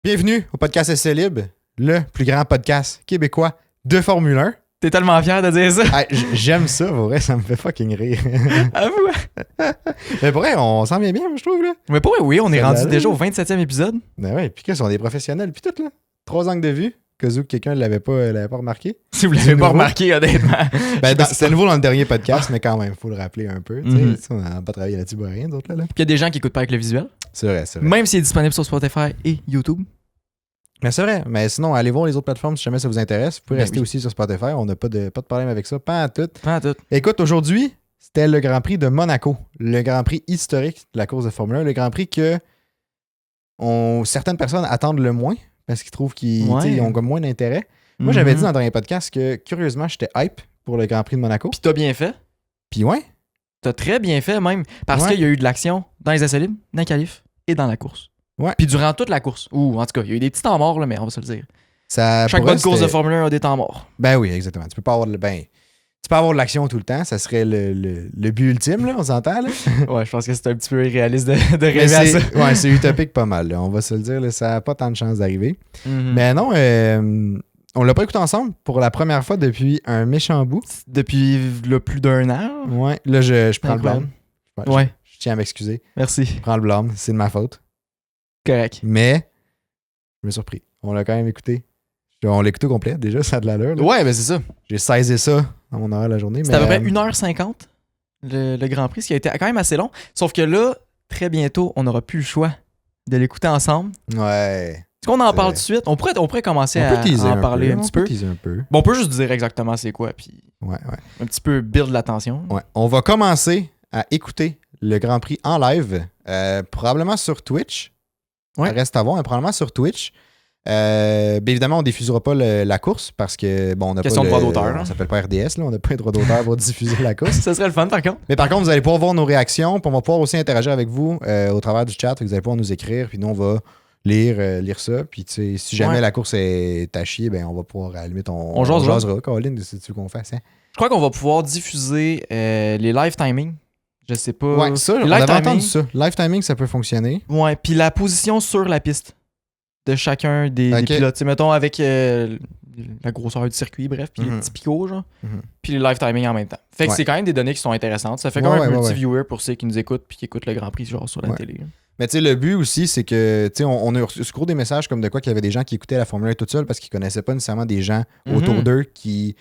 Bienvenue au podcast Essai Libre, le plus grand podcast québécois de Formule 1. T'es tellement fier de dire ça. Ah, j'aime ça, pour vrai, ça me fait fucking rire. Avoue. Mais pour vrai, on s'en vient bien, je trouve, là. Mais pour vrai, oui, on est Ça rendu allait. déjà au 27e épisode. Ben ouais, puis qu'est-ce qu'on est des professionnels, puis tout, là. 3 angles de vue, que quelqu'un ne l'avait pas remarqué. Si vous C'est l'avez pas nouveau. remarqué, honnêtement. Ben, c'était nouveau dans le dernier podcast, mais quand même, faut le rappeler un peu. Mhm. Tu sais, on n'a pas travaillé là-dessus pour rien, d'autres, là. Puis il y a des gens qui écoutent pas avec le visuel. C'est vrai, c'est vrai. Même s'il est disponible sur Spotify et YouTube. Mais c'est vrai, mais sinon, allez voir les autres plateformes si jamais ça vous intéresse. Vous pouvez Ben rester oui. aussi sur Spotify, on n'a pas de problème avec ça, pas à tout. Pas tout. Écoute, aujourd'hui, c'était le Grand Prix de Monaco, le Grand Prix historique de la course de Formule 1, le Grand Prix que certaines personnes attendent le moins parce qu'ils trouvent qu'ils Ouais. tu sais, ils ont comme moins d'intérêt. Moi, j'avais dit dans le dernier podcast que, curieusement, j'étais hype pour le Grand Prix de Monaco. Puis t'as bien fait. Puis ouais, T'as très bien fait même. Parce Ouais. qu'il y a eu de l'action dans les essais libres, dans les qualifs et dans la course. Ouais. Puis durant toute la course. Ou en tout cas, il y a eu des petits temps morts, là, mais on va se le dire. ça Chaque pour elle, bonne course de c'était- Formule 1 a des temps morts. Ben oui, exactement. Tu peux pas avoir tu peux avoir de l'action tout le temps, ça serait le but ultime, là, on s'entend, là. Ouais, je pense que c'est un petit peu irréaliste de Mais rêver à ça. ouais, c'est utopique pas mal, là, on va se le dire, là, ça n'a pas tant de chances d'arriver. Mhm. Mais non, on l'a pas écouté ensemble pour la première fois depuis un méchant bout. Depuis le plus d'un an. Ouais, là, je prends le blâme. Incroyable. Ouais, Je tiens à m'excuser. merci. Je prends le blâme, c'est de ma faute. Correct. Mais, je me suis surpris. On l'a quand même écouté. On l'a écouté au complet, déjà, ça a de l'allure. là. Ouais, ben c'est ça. J'ai saisi ça dans mon horaire de la journée. C'était à peu mais, près 1h50, le Grand Prix, ce qui a été quand même assez long. Sauf que là, très bientôt, on n'aura plus le choix de l'écouter ensemble. Ouais. Est-ce qu'on en C'est parle vrai. tout de suite? On pourrait commencer On à peut teaser en parler un petit peu. teaser un peu. Bon, on peut juste dire exactement c'est quoi, puis Ouais. un petit peu build l'attention. Ouais. On va commencer à écouter le Grand Prix en live, probablement sur Twitch. Ouais. Ça reste à voir, mais probablement sur Twitch. Bien évidemment, on diffusera pas la course parce que bon, on n'a pas Question de droit d'auteur, On hein. s'appelle pas RDS, là, on n'a pas les droits d'auteur pour diffuser la course. Ça serait le fun, par contre. Mais par contre, vous allez pouvoir voir nos réactions, puis on va pouvoir aussi interagir avec vous au travers du chat. Fait que vous allez pouvoir nous écrire, puis nous, on va lire ça. Puis tu sais, si jamais Ouais. la course est à chier, ben, on va pouvoir, à la limite, On jasera. Colin, si tu veux qu'on fasse. Hein? Je crois qu'on va pouvoir diffuser les live timing. Je sais pas. Ouais, ça, Les on live avait timing. entendu ça. Live timing, ça peut fonctionner. Ouais, puis la position sur la piste de chacun des Ok. pilotes. Tu sais, mettons avec la grosseur du circuit, bref, puis les Mhm. petits picots, genre. Mhm. Puis les live timing en même temps. Fait que Ouais. c'est quand même des données qui sont intéressantes. Ça fait Ouais, quand même ouais, un ouais, multi-viewer pour ceux qui nous écoutent puis qui écoutent le Grand Prix, genre sur la Ouais. télé. Mais tu sais, le but aussi, c'est que, tu sais, on a reçu des messages comme de quoi qu'il y avait des gens qui écoutaient la Formule 1 tout seuls parce qu'ils connaissaient pas nécessairement des gens autour Mhm. d'eux qui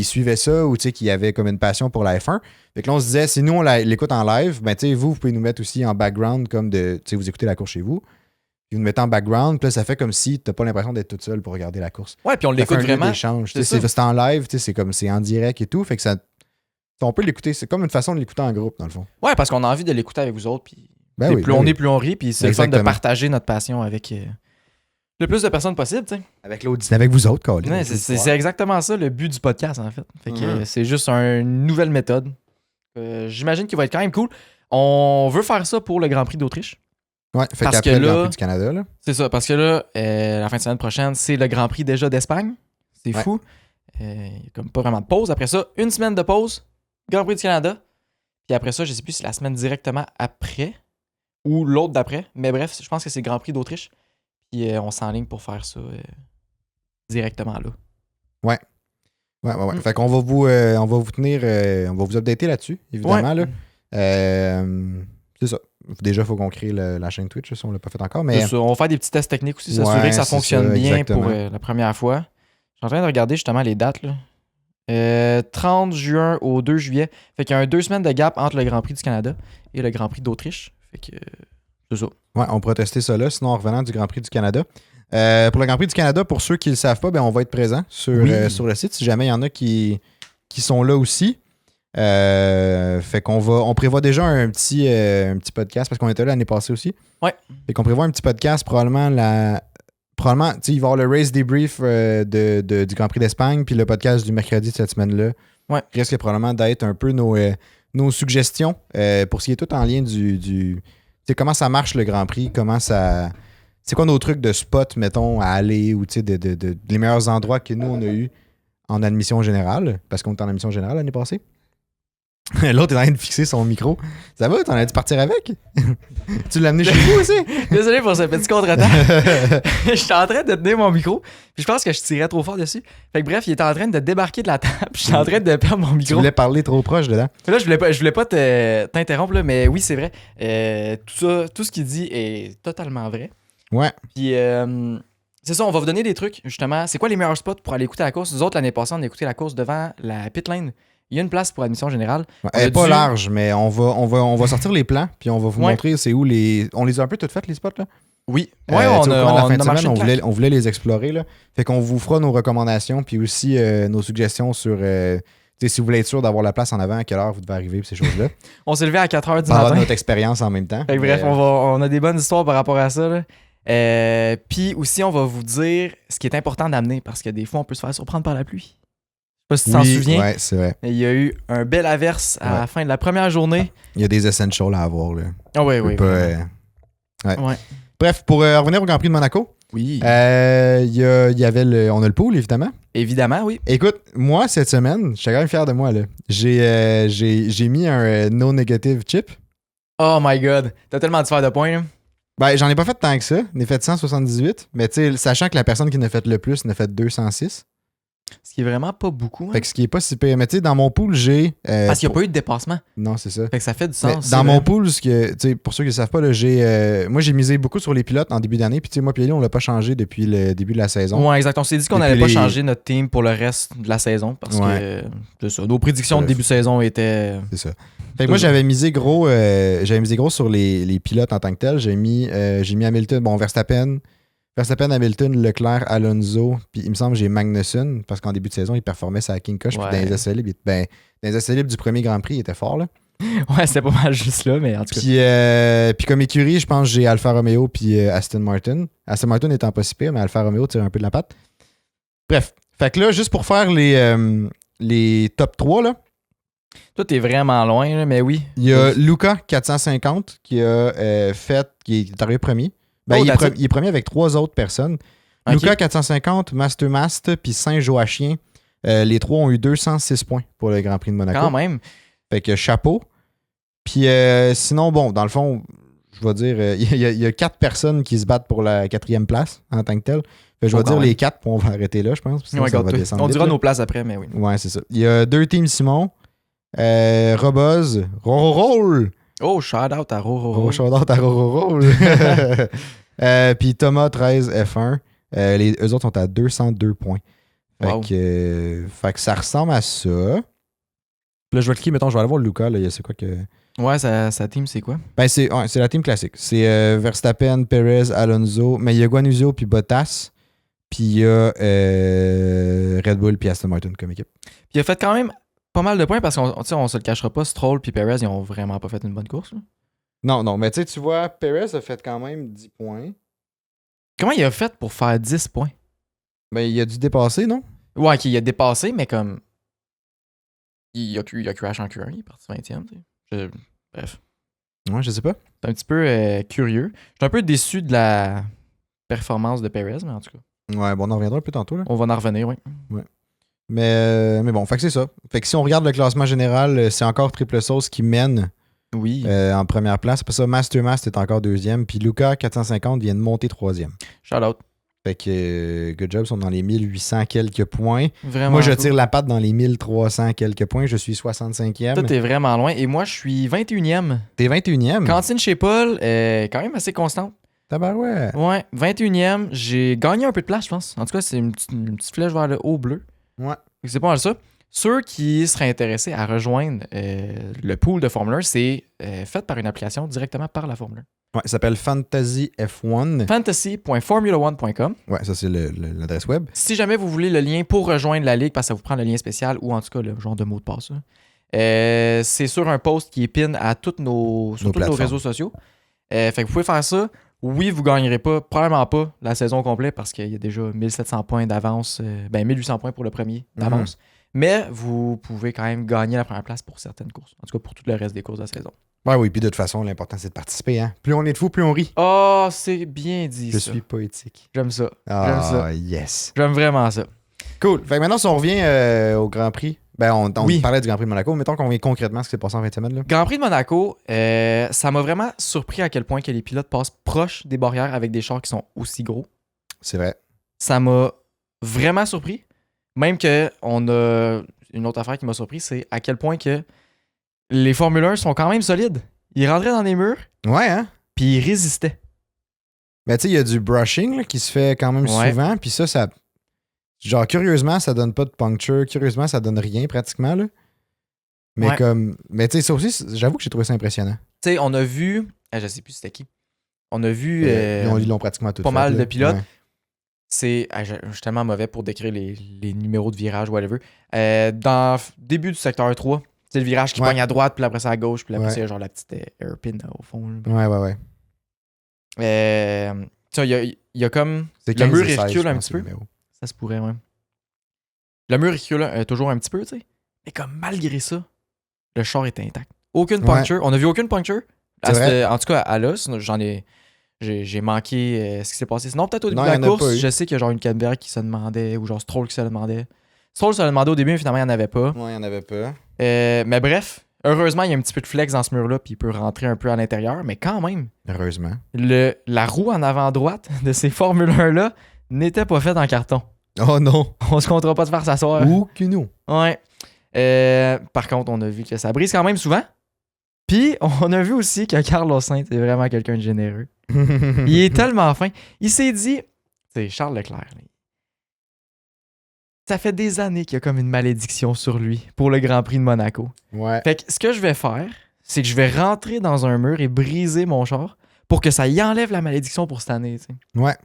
suivaient ça ou tu sais, qui avaient comme une passion pour la F1. Fait que là, on se disait, si nous, on l'écoute en live, ben tu sais, vous pouvez nous mettre aussi en background comme de, tu sais, vous écoutez la course chez vous. Puis vous nous mettez en background, puis là, ça fait comme si t'as pas l'impression d'être tout seul pour regarder la course. Ouais, puis on Ça fait l'écoute un lieu vraiment. d'échange. Tu C'est sais, ça. c'est en live, tu sais, c'est en direct et tout. Fait que ça. On peut l'écouter. C'est comme une façon de l'écouter en groupe, dans le fond. Ouais, parce qu'on a envie de l'écouter avec vous autres. Puis Ben t'sais, oui, plus ben on oui. est, plus on rit. Puis c'est le fun de Exactement. partager notre passion avec le plus de personnes possible. Tu sais. Avec l'audition. Avec vous autres, Colin. Ouais, c'est exactement ça le but du podcast, en fait. Fait que Mhm. c'est juste une nouvelle méthode. J'imagine qu'il va être quand même cool. On veut faire ça pour le Grand Prix d'Autriche. Ouais, fait Parce qu'après que le Grand là- Prix du Canada, là. C'est ça, parce que là, la fin de semaine prochaine, c'est le Grand Prix déjà d'Espagne. C'est Ouais. fou. Il y a comme pas vraiment de pause. Après ça, une semaine de pause, Grand Prix du Canada. Puis après ça, je sais plus si c'est la semaine directement après ou l'autre d'après. Mais bref, je pense que c'est le Grand Prix d'Autriche. Puis on s'enligne pour faire ça directement là. Ouais. Mm. Fait qu'on va vous tenir, on va vous updater là-dessus, évidemment. Là. C'est ça. Déjà, il faut qu'on crée la chaîne Twitch, ça, on l'a pas fait encore. Mais C'est ça. On va faire des petits tests techniques aussi, Ouais, s'assurer que ça c'est fonctionne ça, bien exactement. pour la première fois. Je suis en train de regarder justement les dates. Là. 30 juin au 2 juillet. Fait qu'il y a 2 semaines de gap entre le Grand Prix du Canada et le Grand Prix d'Autriche. Fait que c'est ça. ouais, on pourra tester ça là, sinon en revenant du Grand Prix du Canada. Pour le Grand Prix du Canada, pour ceux qui ne le savent pas, ben, on va être présent sur le site si jamais il y en a qui sont là aussi. Fait on prévoit déjà un petit podcast parce qu'on était là l'année passée aussi. Ouais. Fait qu'on prévoit un petit podcast probablement tu sais, il va y avoir le race debrief du Grand Prix d'Espagne puis le podcast du mercredi de cette semaine-là. Ouais. Risque probablement d'être un peu nos suggestions pour ce qui est tout en lien du tu sais, comment ça marche le Grand Prix, comment ça. C'est quoi nos trucs de spot, mettons, à aller ou tu sais, les meilleurs endroits que nous, on a eu en admission générale, parce qu'on était en admission générale l'année passée. L'autre est en train de fixer son micro. Ça va? T'en as dû partir avec? Tu l'as amené chez vous aussi? Désolé pour ce petit contretemps. J'étais en train de tenir mon micro, puis je pense que je tirais trop fort dessus. Fait que bref, il était en train de débarquer de la table, puis j'étais en train de perdre mon Tu micro. voulais parler trop proche dedans. Là, je voulais pas t'interrompre, là, mais oui, c'est vrai. Tout ce qu'il dit est totalement vrai. Ouais. Puis, c'est ça, on va vous donner des trucs, justement. C'est quoi les meilleurs spots pour aller écouter la course? Nous autres, l'année passée, on a écouté la course devant la pit lane. Il y a une place pour admission générale. Ouais, elle est pas large, mais on va sortir les plans, puis on va vous montrer c'est où les... On les a un peu toutes faites, les spots, là? Oui. Ouais, on la fin de marché semaine, on voulait les explorer, là. Fait qu'on vous fera nos recommandations, puis aussi nos suggestions sur... si vous voulez être sûr d'avoir la place en avant, à quelle heure vous devez arriver, puis ces choses-là. On s'est levé à 4h du Parler matin. de notre expérience en même temps. Fait que bref, on a des bonnes histoires par rapport à ça, là. Puis aussi, on va vous dire ce qui est important d'amener, parce que des fois, on peut se faire surprendre par la pluie. Je sais pas si tu t'en souviens. Ouais, c'est vrai. Il y a eu un bel averse à la fin de la première journée. Il y a des essentials à avoir, là. Ah oui, oui. Ouais. Ouais. Bref, pour revenir au Grand Prix de Monaco, Oui. il y avait on a le pool, évidemment. Évidemment, oui. Écoute, moi, cette semaine, je suis quand même fier de moi, là. J'ai mis un no negative chip. Oh my god. T'as tellement dû faire de points, là. Ben, j'en ai pas fait tant que ça. J'en ai fait 178. Mais tu sais, sachant que la personne qui en a fait le plus en a fait 206. Ce qui est vraiment pas beaucoup. Hein? Fait que ce qui est pas si pire. Mais tu sais, dans mon pool, j'ai. Parce qu'il n'y a pas eu de dépassement. Non, c'est ça. Fait que ça fait du Mais sens. dans mon pool, pour ceux qui ne savent pas, là, moi j'ai misé beaucoup sur les pilotes en début d'année. Puis tu sais, moi puis Ellie, on l'a pas changé depuis le début de la saison. Ouais, exact. On s'est dit qu'on n'allait pas changer notre team pour le reste de la saison. Parce que c'est ça. Nos prédictions de début de saison étaient. C'est ça. Fait que moi j'avais misé gros sur les pilotes en tant que tel. J'ai mis Hamilton, Verstappen, Hamilton, Leclerc, Alonso, puis il me semble que j'ai Magnussen, parce qu'en début de saison, il performait sa King Kush, puis dans les essais libres, dans les essais libres du premier Grand Prix, il était fort, là. Ouais, c'était pas mal juste là, mais en tout cas. Puis comme écurie, je pense que j'ai Alfa Romeo puis Aston Martin. Aston Martin étant pas si pire, mais Alfa Romeo tire un peu de la patte. Bref, fait que là, juste pour faire les top 3, là. Toi, t'es vraiment loin, là, mais oui. Il y a Luca 450 qui est arrivé premier. Il est premier avec 3 autres personnes. Okay. Luca 450, Mastermast, puis Saint-Joachim. Les 3 ont eu 206 points pour le Grand Prix de Monaco. Quand même. Fait que chapeau. Puis sinon, dans le fond, je vais dire, il y a 4 personnes qui se battent pour la 4e place en tant que telle. Fait que je vais dire les 4, puis on va arrêter là, je pense. Sinon, ça va descendre on vite, dira nos places après, mais oui. Ouais, c'est ça. Il y a 2 teams Simon, Roboz, Rororol. Oh, shout-out à Rororol. Oh, shout-out à Rororol. Puis Thomas 13 F1. Eux autres sont à 202 points. Fait que ça ressemble à ça. Là, je vais cliquer, mettons, je vais aller voir Luca. Là, c'est quoi que. Ouais, sa team, c'est quoi? Ben, c'est la team classique. C'est Verstappen, Perez, Alonso. Mais il y a Guanuzio puis Bottas. Puis il y a Red Bull puis Aston Martin comme équipe. Puis il a fait quand même pas mal de points parce qu'on se le cachera pas. Stroll puis Perez, ils ont vraiment pas fait une bonne course. Là. Non, mais tu vois, Perez a fait quand même 10 points. Comment il a fait pour faire 10 points? Ben, il a dû dépasser, non? Ouais, il a dépassé, mais comme. Il a crash en Q1, il est parti 20e. Bref. Ouais, je sais pas. C'est un petit peu curieux. Je suis un peu déçu de la performance de Perez, mais en tout cas. Ouais, on en reviendra un peu tantôt. Là. On va en revenir, oui. Ouais. Mais bon, fait que c'est ça. Fait que si on regarde le classement général, c'est encore Triple Sauce qui mène en première place. Après ça, Mastermast est encore 2e. Puis Luca 450 vient de monter 3e. Shout out. Fait que good job, ils sont dans les 1800 quelques points. Vraiment. Moi, je tire la patte dans les 1300 quelques points. Je suis 65e. Toi, t'es vraiment loin. Et moi, je suis 21e. T'es 21e? Cantine chez Paul est quand même assez constante. Tabarouette. Ouais, 21e. J'ai gagné un peu de place, je pense. En tout cas, c'est une petite flèche vers le haut bleu. Ouais. C'est pas mal ça. Ceux qui seraient intéressés à rejoindre le pool de Formule 1, c'est fait par une application directement par la Formule 1. Ouais, ça s'appelle Fantasy F1. Fantasy.formula1.com. Ouais, ça c'est l'adresse web. Si jamais vous voulez le lien pour rejoindre la ligue, parce que ça vous prend le lien spécial ou en tout cas le genre de mot de passe, c'est sur un post qui est pin à tous nos réseaux sociaux. Fait que vous pouvez faire ça. Oui, vous ne gagnerez probablement pas la saison complète parce qu'il y a déjà 1700 points d'avance, 1800 points pour le premier d'avance. Mais vous pouvez quand même gagner la première place pour certaines courses. En tout cas, pour tout le reste des courses de la saison. Ouais, oui, puis de toute façon, l'important, c'est de participer. Hein? Plus on est de fous, plus on rit. Oh, c'est bien dit, Je suis poétique. J'aime ça. Ah, yes. J'aime vraiment ça. Cool. Fait que maintenant, si on revient au Grand Prix, ben on parlait du Grand Prix de Monaco. Mettons qu'on vient concrètement ce qui s'est passé en fin de semaine. Là. Grand Prix de Monaco, ça m'a vraiment surpris à quel point que les pilotes passent proche des barrières avec des chars qui sont aussi gros. C'est vrai. Ça m'a vraiment surpris. Même que on a une autre affaire qui m'a surpris, c'est à quel point que les Formule 1 sont quand même solides. Ils rentraient dans les murs, Ouais, hein? puis ils résistaient. Mais tu sais, il y a du brushing là, qui se fait quand même souvent. Puis ça. Genre, curieusement, ça donne pas de puncture. Curieusement, ça donne rien pratiquement. Là. Mais comme. Mais tu sais, ça aussi, j'avoue que j'ai trouvé ça impressionnant. Tu sais, on a vu. Je sais plus c'était qui. On a vu. Ils l'ont pratiquement tout pas fait, mal là. de pilotes. Ouais. C'est. Je suis tellement mauvais pour décrire les numéros de virage, whatever. Dans le début du secteur 3, c'est le virage qui pogne à droite, puis après ça à gauche, puis après ça, genre la petite hairpin au fond. Là. Ouais. Tu sais, il y a comme. C'est Le mur 15 et 16, recule je un pense, petit peu. le numéro. Ça se pourrait, ouais. Le mur recule toujours un petit peu, tu sais. Mais comme malgré ça, le char est intact. Aucune puncture. On a vu aucune puncture. En tout cas, à l'os, j'ai manqué ce qui s'est passé. Sinon, peut-être au début de la course, je sais qu'il y a genre une Canberra qui se demandait, ou genre Stroll qui se le demandait. Stroll se le demandait au début, mais finalement, il n'y en avait pas. Ouais, il n'y en avait pas. Mais bref, heureusement, il y a un petit peu de flex dans ce mur-là, puis il peut rentrer un peu à l'intérieur, mais quand même. Heureusement. La roue en avant droite de ces Formule 1-là n'était pas faite en carton. Oh non! On se comptera pas de faire s'asseoir. Ou que nous. Ouais. Par contre, on a vu que ça brise quand même souvent. Puis, on a vu aussi que Carlos Sainz est vraiment quelqu'un de généreux. Il est tellement fin. Il s'est dit... C'est Charles Leclerc. Ça fait des années qu'il y a comme une malédiction sur lui pour le Grand Prix de Monaco. Ouais. Fait que ce que je vais faire, c'est que je vais rentrer dans un mur et briser mon char pour que ça y enlève la malédiction pour cette année. T'sais. Ouais.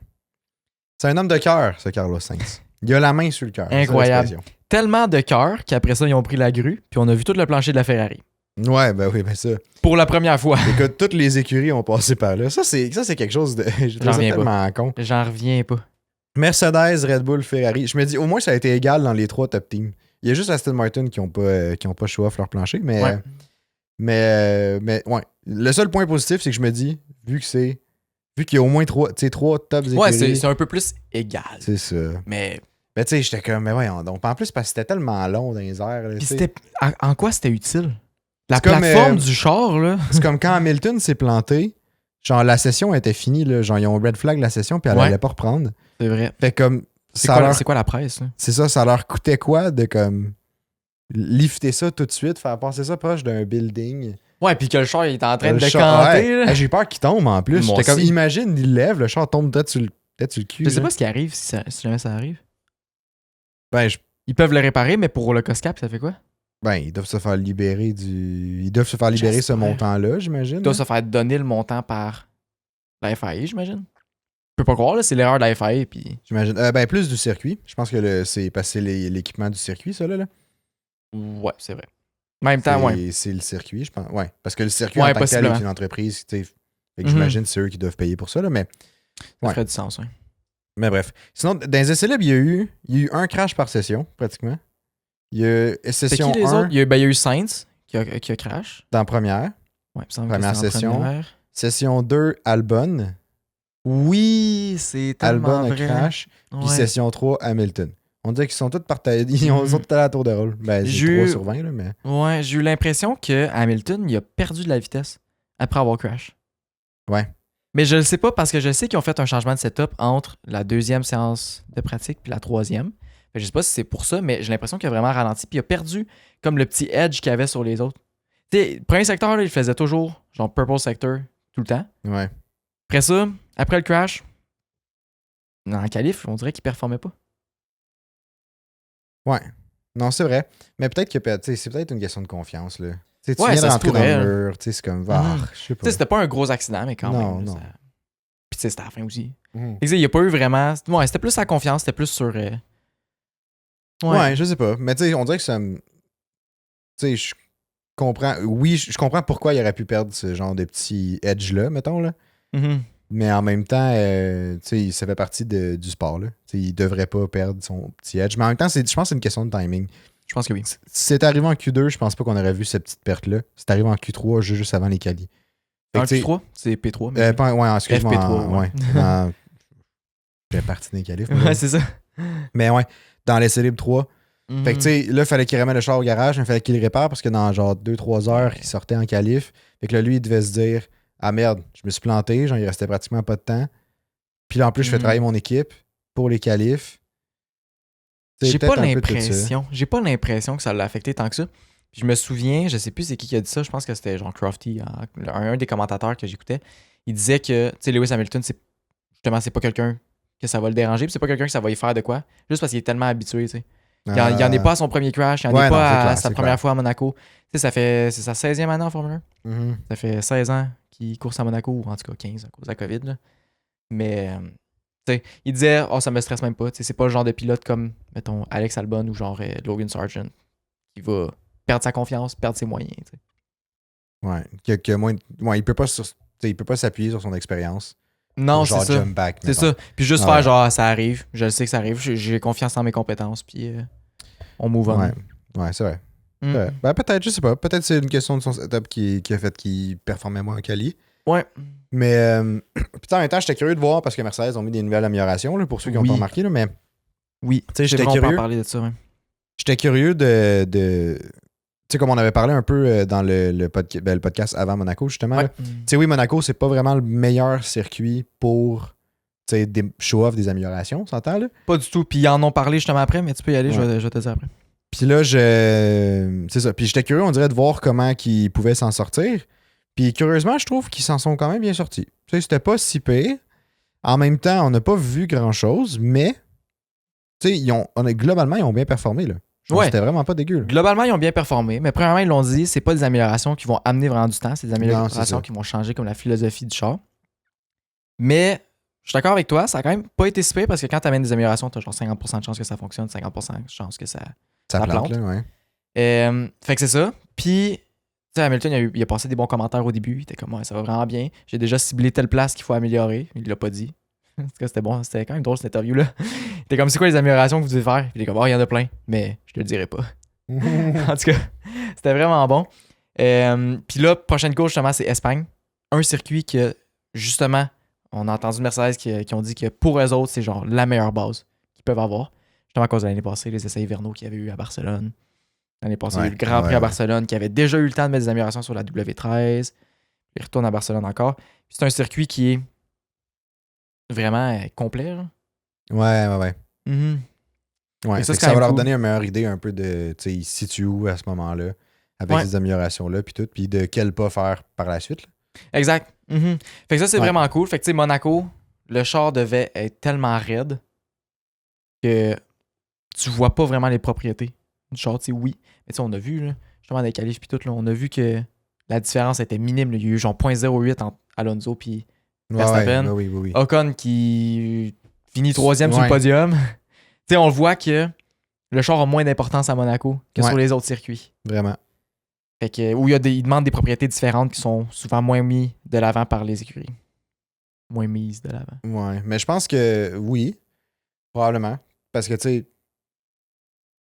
C'est un homme de cœur, ce Carlos Sainz. Il a la main sur le cœur. Incroyable. Tellement de cœur qu'après ça, ils ont pris la grue puis on a vu tout le plancher de la Ferrari. Ouais, ben oui, ben ça. Pour la première fois. Écoute, toutes les écuries ont passé par là. Ça, c'est quelque chose de. Je trouve ça tellement con. J'en reviens pas. Mercedes, Red Bull, Ferrari. Je me dis, au moins, ça a été égal dans les 3 top teams. Il y a juste Aston Martin qui ont pas show off leur plancher, mais. Ouais. Mais ouais. Le seul point positif, c'est que je me dis, vu qu'il y a au moins 3 top écuries. Ouais, c'est un peu plus égal. C'est ça. Mais tu sais, j'étais comme, mais ouais, donc en plus, parce que c'était tellement long dans les airs. Là, en quoi c'était utile? La comme, plateforme du char, là. C'est comme quand Hamilton s'est planté, genre la session était finie, là, genre ils ont red flag la session, puis elle allait pas reprendre. C'est vrai. Fait comme. C'est quoi la presse, là? C'est ça leur coûtait quoi de comme. Lifter ça tout de suite, faire passer ça proche d'un building. Ouais, puis que le char il est en train de décanter. Ouais. J'ai peur qu'il tombe en plus. Moi J'étais comme, aussi. imagine, il lève, le char tombe peut-être sur le cul. Je sais pas ce qui arrive si jamais ça arrive. Ben, Ils peuvent le réparer, mais pour le COSCAP, ça fait quoi? Ben, ils doivent se faire libérer ce montant-là, j'imagine. Ils doivent se faire donner le montant par la FIA, j'imagine. Je peux pas croire, là, c'est l'erreur de la FIA. Puis... J'imagine. Ben, plus du circuit. Je pense que c'est passé l'équipement du circuit, ça, là. Ouais, c'est vrai. En même temps, ouais. C'est le circuit, je pense. Ouais. Parce que le circuit, en tant que tel, est une entreprise. Fait que j'imagine que c'est eux qui doivent payer pour ça, là. Mais. Ça ferait du sens, oui. Mais bref. Sinon, dans les essais libres, il y a eu un crash par session, pratiquement. Il y a session qui les 1. Autres? Il y a eu Sainz qui a crash. Dans la première. Ouais, il me semble première que c'est session. Première. Session 2, Albon. Oui, c'est tellement Albon a vrai. crash. Ouais. Puis session 3, Hamilton. On dirait qu'ils sont tous partagés. Ils sont tous à la tour de rôle. Ben, c'est 3 sur 20, là, mais. Ouais, j'ai eu l'impression que Hamilton, il a perdu de la vitesse après avoir crash. Ouais. Mais je le sais pas parce que je sais qu'ils ont fait un changement de setup entre la deuxième séance de pratique puis la troisième. Je sais pas si c'est pour ça, mais j'ai l'impression qu'il a vraiment ralenti puis il a perdu comme le petit edge qu'il avait sur les autres. Tu sais, le premier secteur, là, il faisait toujours genre purple sector tout le temps. Ouais. Après ça, après le crash, en qualif, on dirait qu'il performait pas. Ouais. Non, c'est vrai. Mais peut-être que c'est peut-être une question de confiance, là. Tu Ouais, viens ça de se rentrer dans pourrait, le mur, c'est comme, je sais Tu pas. sais, c'était pas un gros accident, mais quand Non, même. non. Ça... Puis tu sais, c'était à la fin aussi. Mhm. Il n'y a pas eu vraiment... Ouais, c'était plus sa confiance, c'était plus sur... Ouais, je sais pas. Mais tu sais, on dirait que ça me... Tu sais, je comprends... Oui, je comprends pourquoi il aurait pu perdre ce genre de petit edge-là, mettons, là. Mhm. Mais en même temps, tu sais, ça fait partie du sport, là. Tu sais, il devrait pas perdre son petit edge. Mais en même temps, je pense que c'est une question de timing. Je pense que oui. Si c'est arrivé en Q2, je pense pas qu'on aurait vu cette petite perte-là. C'est arrivé en Q3, juste avant les qualis. En Q3, c'est P3. Mais... ouais, excuse-moi. FP3, ouais. J'ai parti des qualifs. Ouais, c'est ça. Mais ouais, dans l'essai libre 3. Fait que tu Mhm. sais, là, il fallait qu'il remette le char au garage, mais il fallait qu'il le répare parce que dans genre 2-3 heures, Ouais. il sortait en qualif. Fait que là, lui, il devait se dire ah merde, je me suis planté, genre, il restait pratiquement pas de temps. Puis là, en plus, je fais travailler Mhm. mon équipe pour les qualifs. C'est J'ai pas peut-être un peu tout ça. l'impression que ça l'a affecté tant que ça. Puis je me souviens, je sais plus c'est qui a dit ça, je pense que c'était genre Crofty, un des commentateurs que j'écoutais. Il disait que, tu sais, Lewis Hamilton, c'est pas quelqu'un que ça va le déranger, puis c'est pas quelqu'un que ça va y faire de quoi, juste parce qu'il est tellement habitué, tu sais. Il en est pas à son premier crash, il en est Ouais, non, c'est pas à clair, sa c'est première clair. fois à Monaco. Tu sais, c'est sa 16e année en Formule 1. Mhm. Ça fait 16 ans qu'il course à Monaco, ou en tout cas 15 à cause de la COVID, là. Mais, tu sais, il disait, oh, ça me stresse même pas. Tu sais, c'est pas le genre de pilote comme, mettons, Alex Albon ou genre Logan Sargent qui va perdre sa confiance, perdre ses moyens, tu sais. Ouais. Ouais, il peut pas s'appuyer sur son expérience pour Non, c'est genre ça. jump back, C'est mettons. ça. Puis juste Ah faire ouais. genre, ah, ça arrive. Je le sais que ça arrive. J'ai confiance en mes compétences. Puis on move on. Ouais. Ouais, c'est vrai. Mm. C'est vrai. Ben, peut-être, je sais pas. Peut-être c'est une question de son setup qui a fait qu'il performait moins en quali. Ouais. Mais puis en même temps, j'étais curieux de voir parce que Mercedes ont mis des nouvelles améliorations là, pour ceux qui n'ont pas Oui. remarqué. Là, mais Oui. tu sais, C'est vrai, on peut en parler de ça. Ouais. j'étais curieux de tu sais, comme on avait parlé un peu dans le podcast avant Monaco, justement. Ouais. Tu sais, oui, Monaco, c'est pas vraiment le meilleur circuit pour show-off des améliorations, on s'entend, là? Pas du tout. Puis ils en ont parlé justement après, mais tu peux y aller, Ouais. je vais te dire après. Puis là, c'est ça. Puis j'étais curieux, on dirait, de voir comment ils pouvaient s'en sortir. Puis curieusement, je trouve qu'ils s'en sont quand même bien sortis. Tu sais, c'était pas si pire. En même temps, on n'a pas vu grand-chose, mais tu sais, globalement, ils ont bien performé, là. Je trouve que Ouais. c'était vraiment pas dégueu, là. Globalement, ils ont bien performé. Mais premièrement, ils l'ont dit, c'est pas des améliorations qui vont amener vraiment du temps. C'est des Non, c'est améliorations ça. qui vont changer comme la philosophie du char. Mais je suis d'accord avec toi, ça a quand même pas été si pire parce que quand tu amènes des améliorations, tu as genre 50% de chance que ça fonctionne, 50% de chance que ça Ça la plante, plante. là, ouais. Fait que c'est ça. Puis, tu sais, Hamilton, il a passé des bons commentaires au début. Il était comme, ouais, ça va vraiment bien. J'ai déjà ciblé telle place qu'il faut améliorer. Il l'a pas dit. En tout cas, c'était bon. C'était quand même drôle cette interview-là. Il était comme, c'est quoi les améliorations que vous devez faire? Puis il est comme, oh, il y en a plein, mais je te le dirai pas. En tout cas, c'était vraiment bon. Puis là, prochaine course, justement, c'est Espagne. Un circuit que, justement, on a entendu Mercedes qui ont dit que pour eux autres, c'est genre la meilleure base qu'ils peuvent avoir. Justement, à cause de l'année passée, les essais hivernaux qu'il y avait eu à Barcelone. L'année passée, il y a eu le Grand Prix à Barcelone qui avait déjà eu le temps de mettre des améliorations sur la W13. Il retourne à Barcelone encore. Puis c'est un circuit qui est vraiment complet. Là. Ouais. Mhm. Ouais, Et ça, fait c'est que quand ça va même leur cool. donner une meilleure idée un peu de, tu sais, ils se situent où à ce moment-là, avec Ouais. ces améliorations-là, puis tout, puis de quel pas faire par la suite. Là. Exact. Mhm. Fait que ça, c'est Ouais. vraiment cool. Fait que tu sais, Monaco, le char devait être tellement raide que tu vois pas vraiment les propriétés du char. Tu sais, oui. Mais tu sais, on a vu, là, justement, dans les qualifs puis tout, là, on a vu que la différence était minime. Là. Il y a eu genre 0.08 entre Alonso puis Verstappen. Oui. Ocon qui finit troisième sur le Ouais. podium. Tu sais, on le voit que le char a moins d'importance à Monaco que Ouais. sur les autres circuits. Vraiment. Fait que, où ils demandent des propriétés différentes qui sont souvent moins mis de l'avant par les écuries. Moins mises de l'avant. Ouais. Mais je pense que oui, probablement. Parce que, tu sais,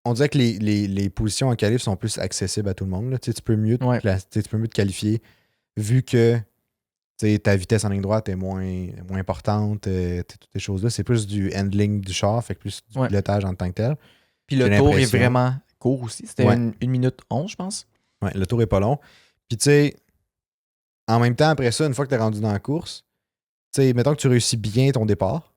on dirait que les positions en qualif sont plus accessibles à tout le monde. Là. Tu sais, tu peux mieux te qualifier vu que tu sais, ta vitesse en ligne droite est moins importante. Toutes ces choses-là. C'est plus du handling du char, fait que plus du Ouais. pilotage en tant que tel. Puis J'ai le tour est l'impression. vraiment court aussi. C'était Ouais. 1 minute 11, je pense. Ouais, le tour est pas long. Puis tu sais, en même temps, après ça, une fois que tu es rendu dans la course, tu sais, mettons que tu réussis bien ton départ,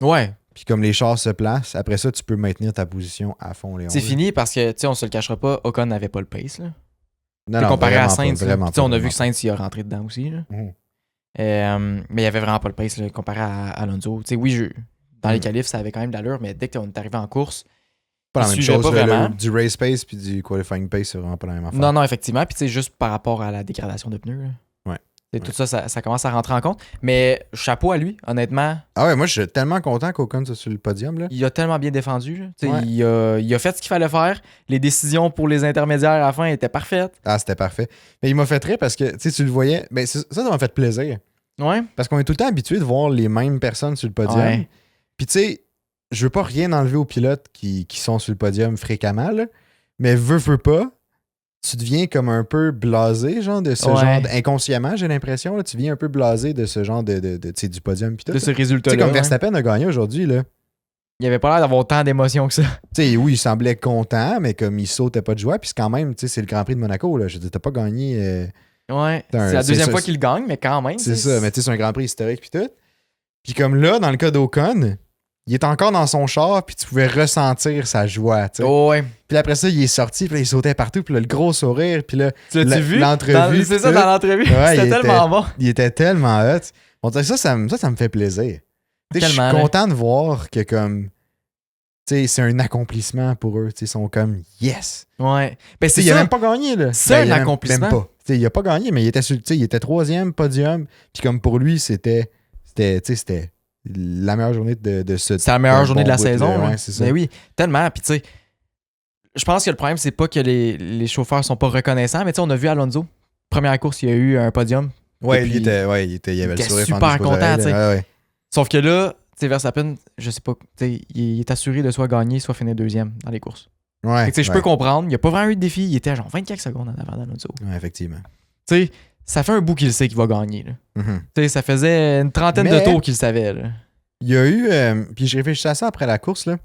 Ouais. puis comme les chars se placent, après ça, tu peux maintenir ta position à fond, Léon. C'est fini parce que, tu sais, on se le cachera pas, Ocon n'avait pas le pace. Là. Non, Comparé à vraiment pas, Sainz. vraiment Puis, tu sais, pas, on a vu vraiment que Sainz, il a rentré dedans aussi. Là. pas. Mhm. Mais il avait vraiment pas le pace là, comparé à Alonso. Tu sais, oui, dans les Mhm. qualifs, ça avait quand même de l'allure, mais dès qu'on est arrivé en course, Pas la il même suivait chose. pas là, vraiment. du race pace puis du qualifying pace, c'est vraiment pas la même affaire. Non, effectivement. Puis, tu sais, juste par rapport à la dégradation de pneus. Là. Ouais. Et tout ça, ça commence à rentrer en compte. Mais chapeau à lui, honnêtement. Ah ouais, moi, je suis tellement content qu'Ocon soit sur le podium. Là. Il a tellement bien défendu. Là. Tu sais, Ouais. il a fait ce qu'il fallait faire. Les décisions pour les intermédiaires à la fin étaient parfaites. Ah, c'était parfait. Mais il m'a fait rire parce que, tu sais, tu le voyais. Ben, ça m'a fait plaisir. Ouais. Parce qu'on est tout le temps habitué de voir les mêmes personnes sur le podium. Ouais. Puis, tu sais, je veux pas rien enlever aux pilotes qui sont sur le podium fréquemment, là, mais veux pas, tu deviens comme un peu blasé, genre, de ce Ouais. genre inconsciemment, j'ai l'impression, là, tu deviens un peu blasé de ce genre tu sais, du podium. Puis tout, De là. ce Tu résultat-là. sais, comme ouais. Verstappen a gagné aujourd'hui, là. il avait pas l'air d'avoir autant d'émotions que ça. Tu sais, oui, il semblait content, mais comme il sautait pas de joie, puis c'est quand même, tu sais, c'est le Grand Prix de Monaco, là. Je veux dire, t'as pas gagné. Ouais. C'est la deuxième fois qu'il gagne, mais quand même. C'est ça, mais tu sais, c'est un Grand Prix historique, puis tout. Puis comme là, dans le cas d'Ocon, il est encore dans son char, puis tu pouvais ressentir sa joie, tu sais. Oh, ouais. Puis après ça, il est sorti, puis là, il sautait partout, puis là, le gros sourire, puis là, Tu l'as-tu vu? L'entrevue. C'est ça, dans l'entrevue. Ouais, C'était tellement bon. Il était tellement hot. On dirait que ça me fait plaisir. Tu sais, je suis content de voir que comme... Tu sais, c'est un accomplissement pour eux. Tu sais, ils sont comme yes. Ouais. Ben, c'est il a même pas gagné, là. C'est un accomplissement. Même pas. Tu sais, il a pas gagné, mais il était, il était 3e podium. Puis comme pour lui, c'était la meilleure journée de ce... C'était la meilleure journée de la saison. Ouais, c'est ça. Mais oui, tellement. Puis tu sais, je pense que le problème, c'est pas que les chauffeurs sont pas reconnaissants, mais tu sais, on a vu Alonso. Première course, il y a eu un podium. Ouais, il avait le sourire super content, tu sais. Ouais. Sauf que là, tu sais, Verstappen, je sais pas, tu sais, il est assuré de soit gagner, soit finir deuxième dans les courses. Ouais. Tu sais, je peux comprendre. Il n'y a pas vraiment eu de défi. Il était à genre 24 secondes en avant d'Alonso. Ouais, effectivement. Tu sais, ça fait un bout qu'il sait qu'il va gagner. Là. Mm-hmm. Tu sais, ça faisait une trentaine de tours qu'il savait. Là. Il y a eu, puis je réfléchissais à ça après la course, là,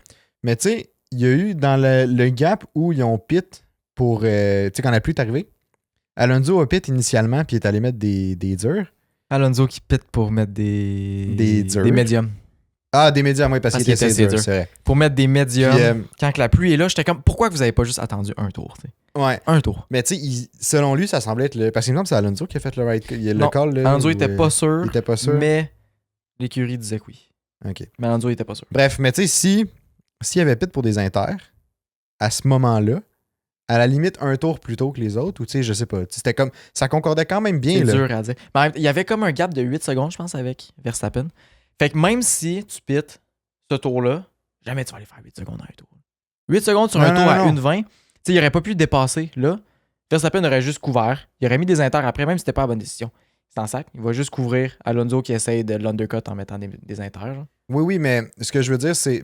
mais tu sais, il y a eu dans le gap où ils ont pit pour, tu sais, quand la pluie est arrivée, Alonso a pit initialement, puis il est allé mettre des durs. Alonso qui pète pour mettre des durs. Des médiums. Ah, des médiums, oui, parce qu'il était assez dur, c'est vrai. Pour mettre des médiums, quand la pluie est là, j'étais comme, pourquoi vous avez pas juste attendu un tour, t'sais? Ouais. Un tour. Mais tu sais, selon lui, ça semblait être parce qu'il me semble que c'est Alonso qui a fait le right le call. Là, Alonso était pas sûr. Il était pas sûr. Mais l'écurie disait que oui. OK. Mais Alonso était pas sûr. Bref, mais tu sais, s'il y avait pit pour des inters, à ce moment-là, à la limite un tour plus tôt que les autres, ou tu sais, je sais pas. C'était comme. Ça concordait quand même bien. C'est là. dur à dire. Mais il y avait comme un gap de 8 secondes, je pense, avec Verstappen. Fait que même si tu pites ce tour-là, jamais tu vas aller faire 8 secondes à un tour. 8 secondes sur un tour à 1,20, tu sais, il aurait pas pu le dépasser là. Verstappen aurait juste couvert. Il aurait mis des inters après, même si c'était pas la bonne décision. C'est en sac. Il va juste couvrir Alonso qui essaye de l'undercut en mettant des inters. Genre. Oui, mais ce que je veux dire, c'est.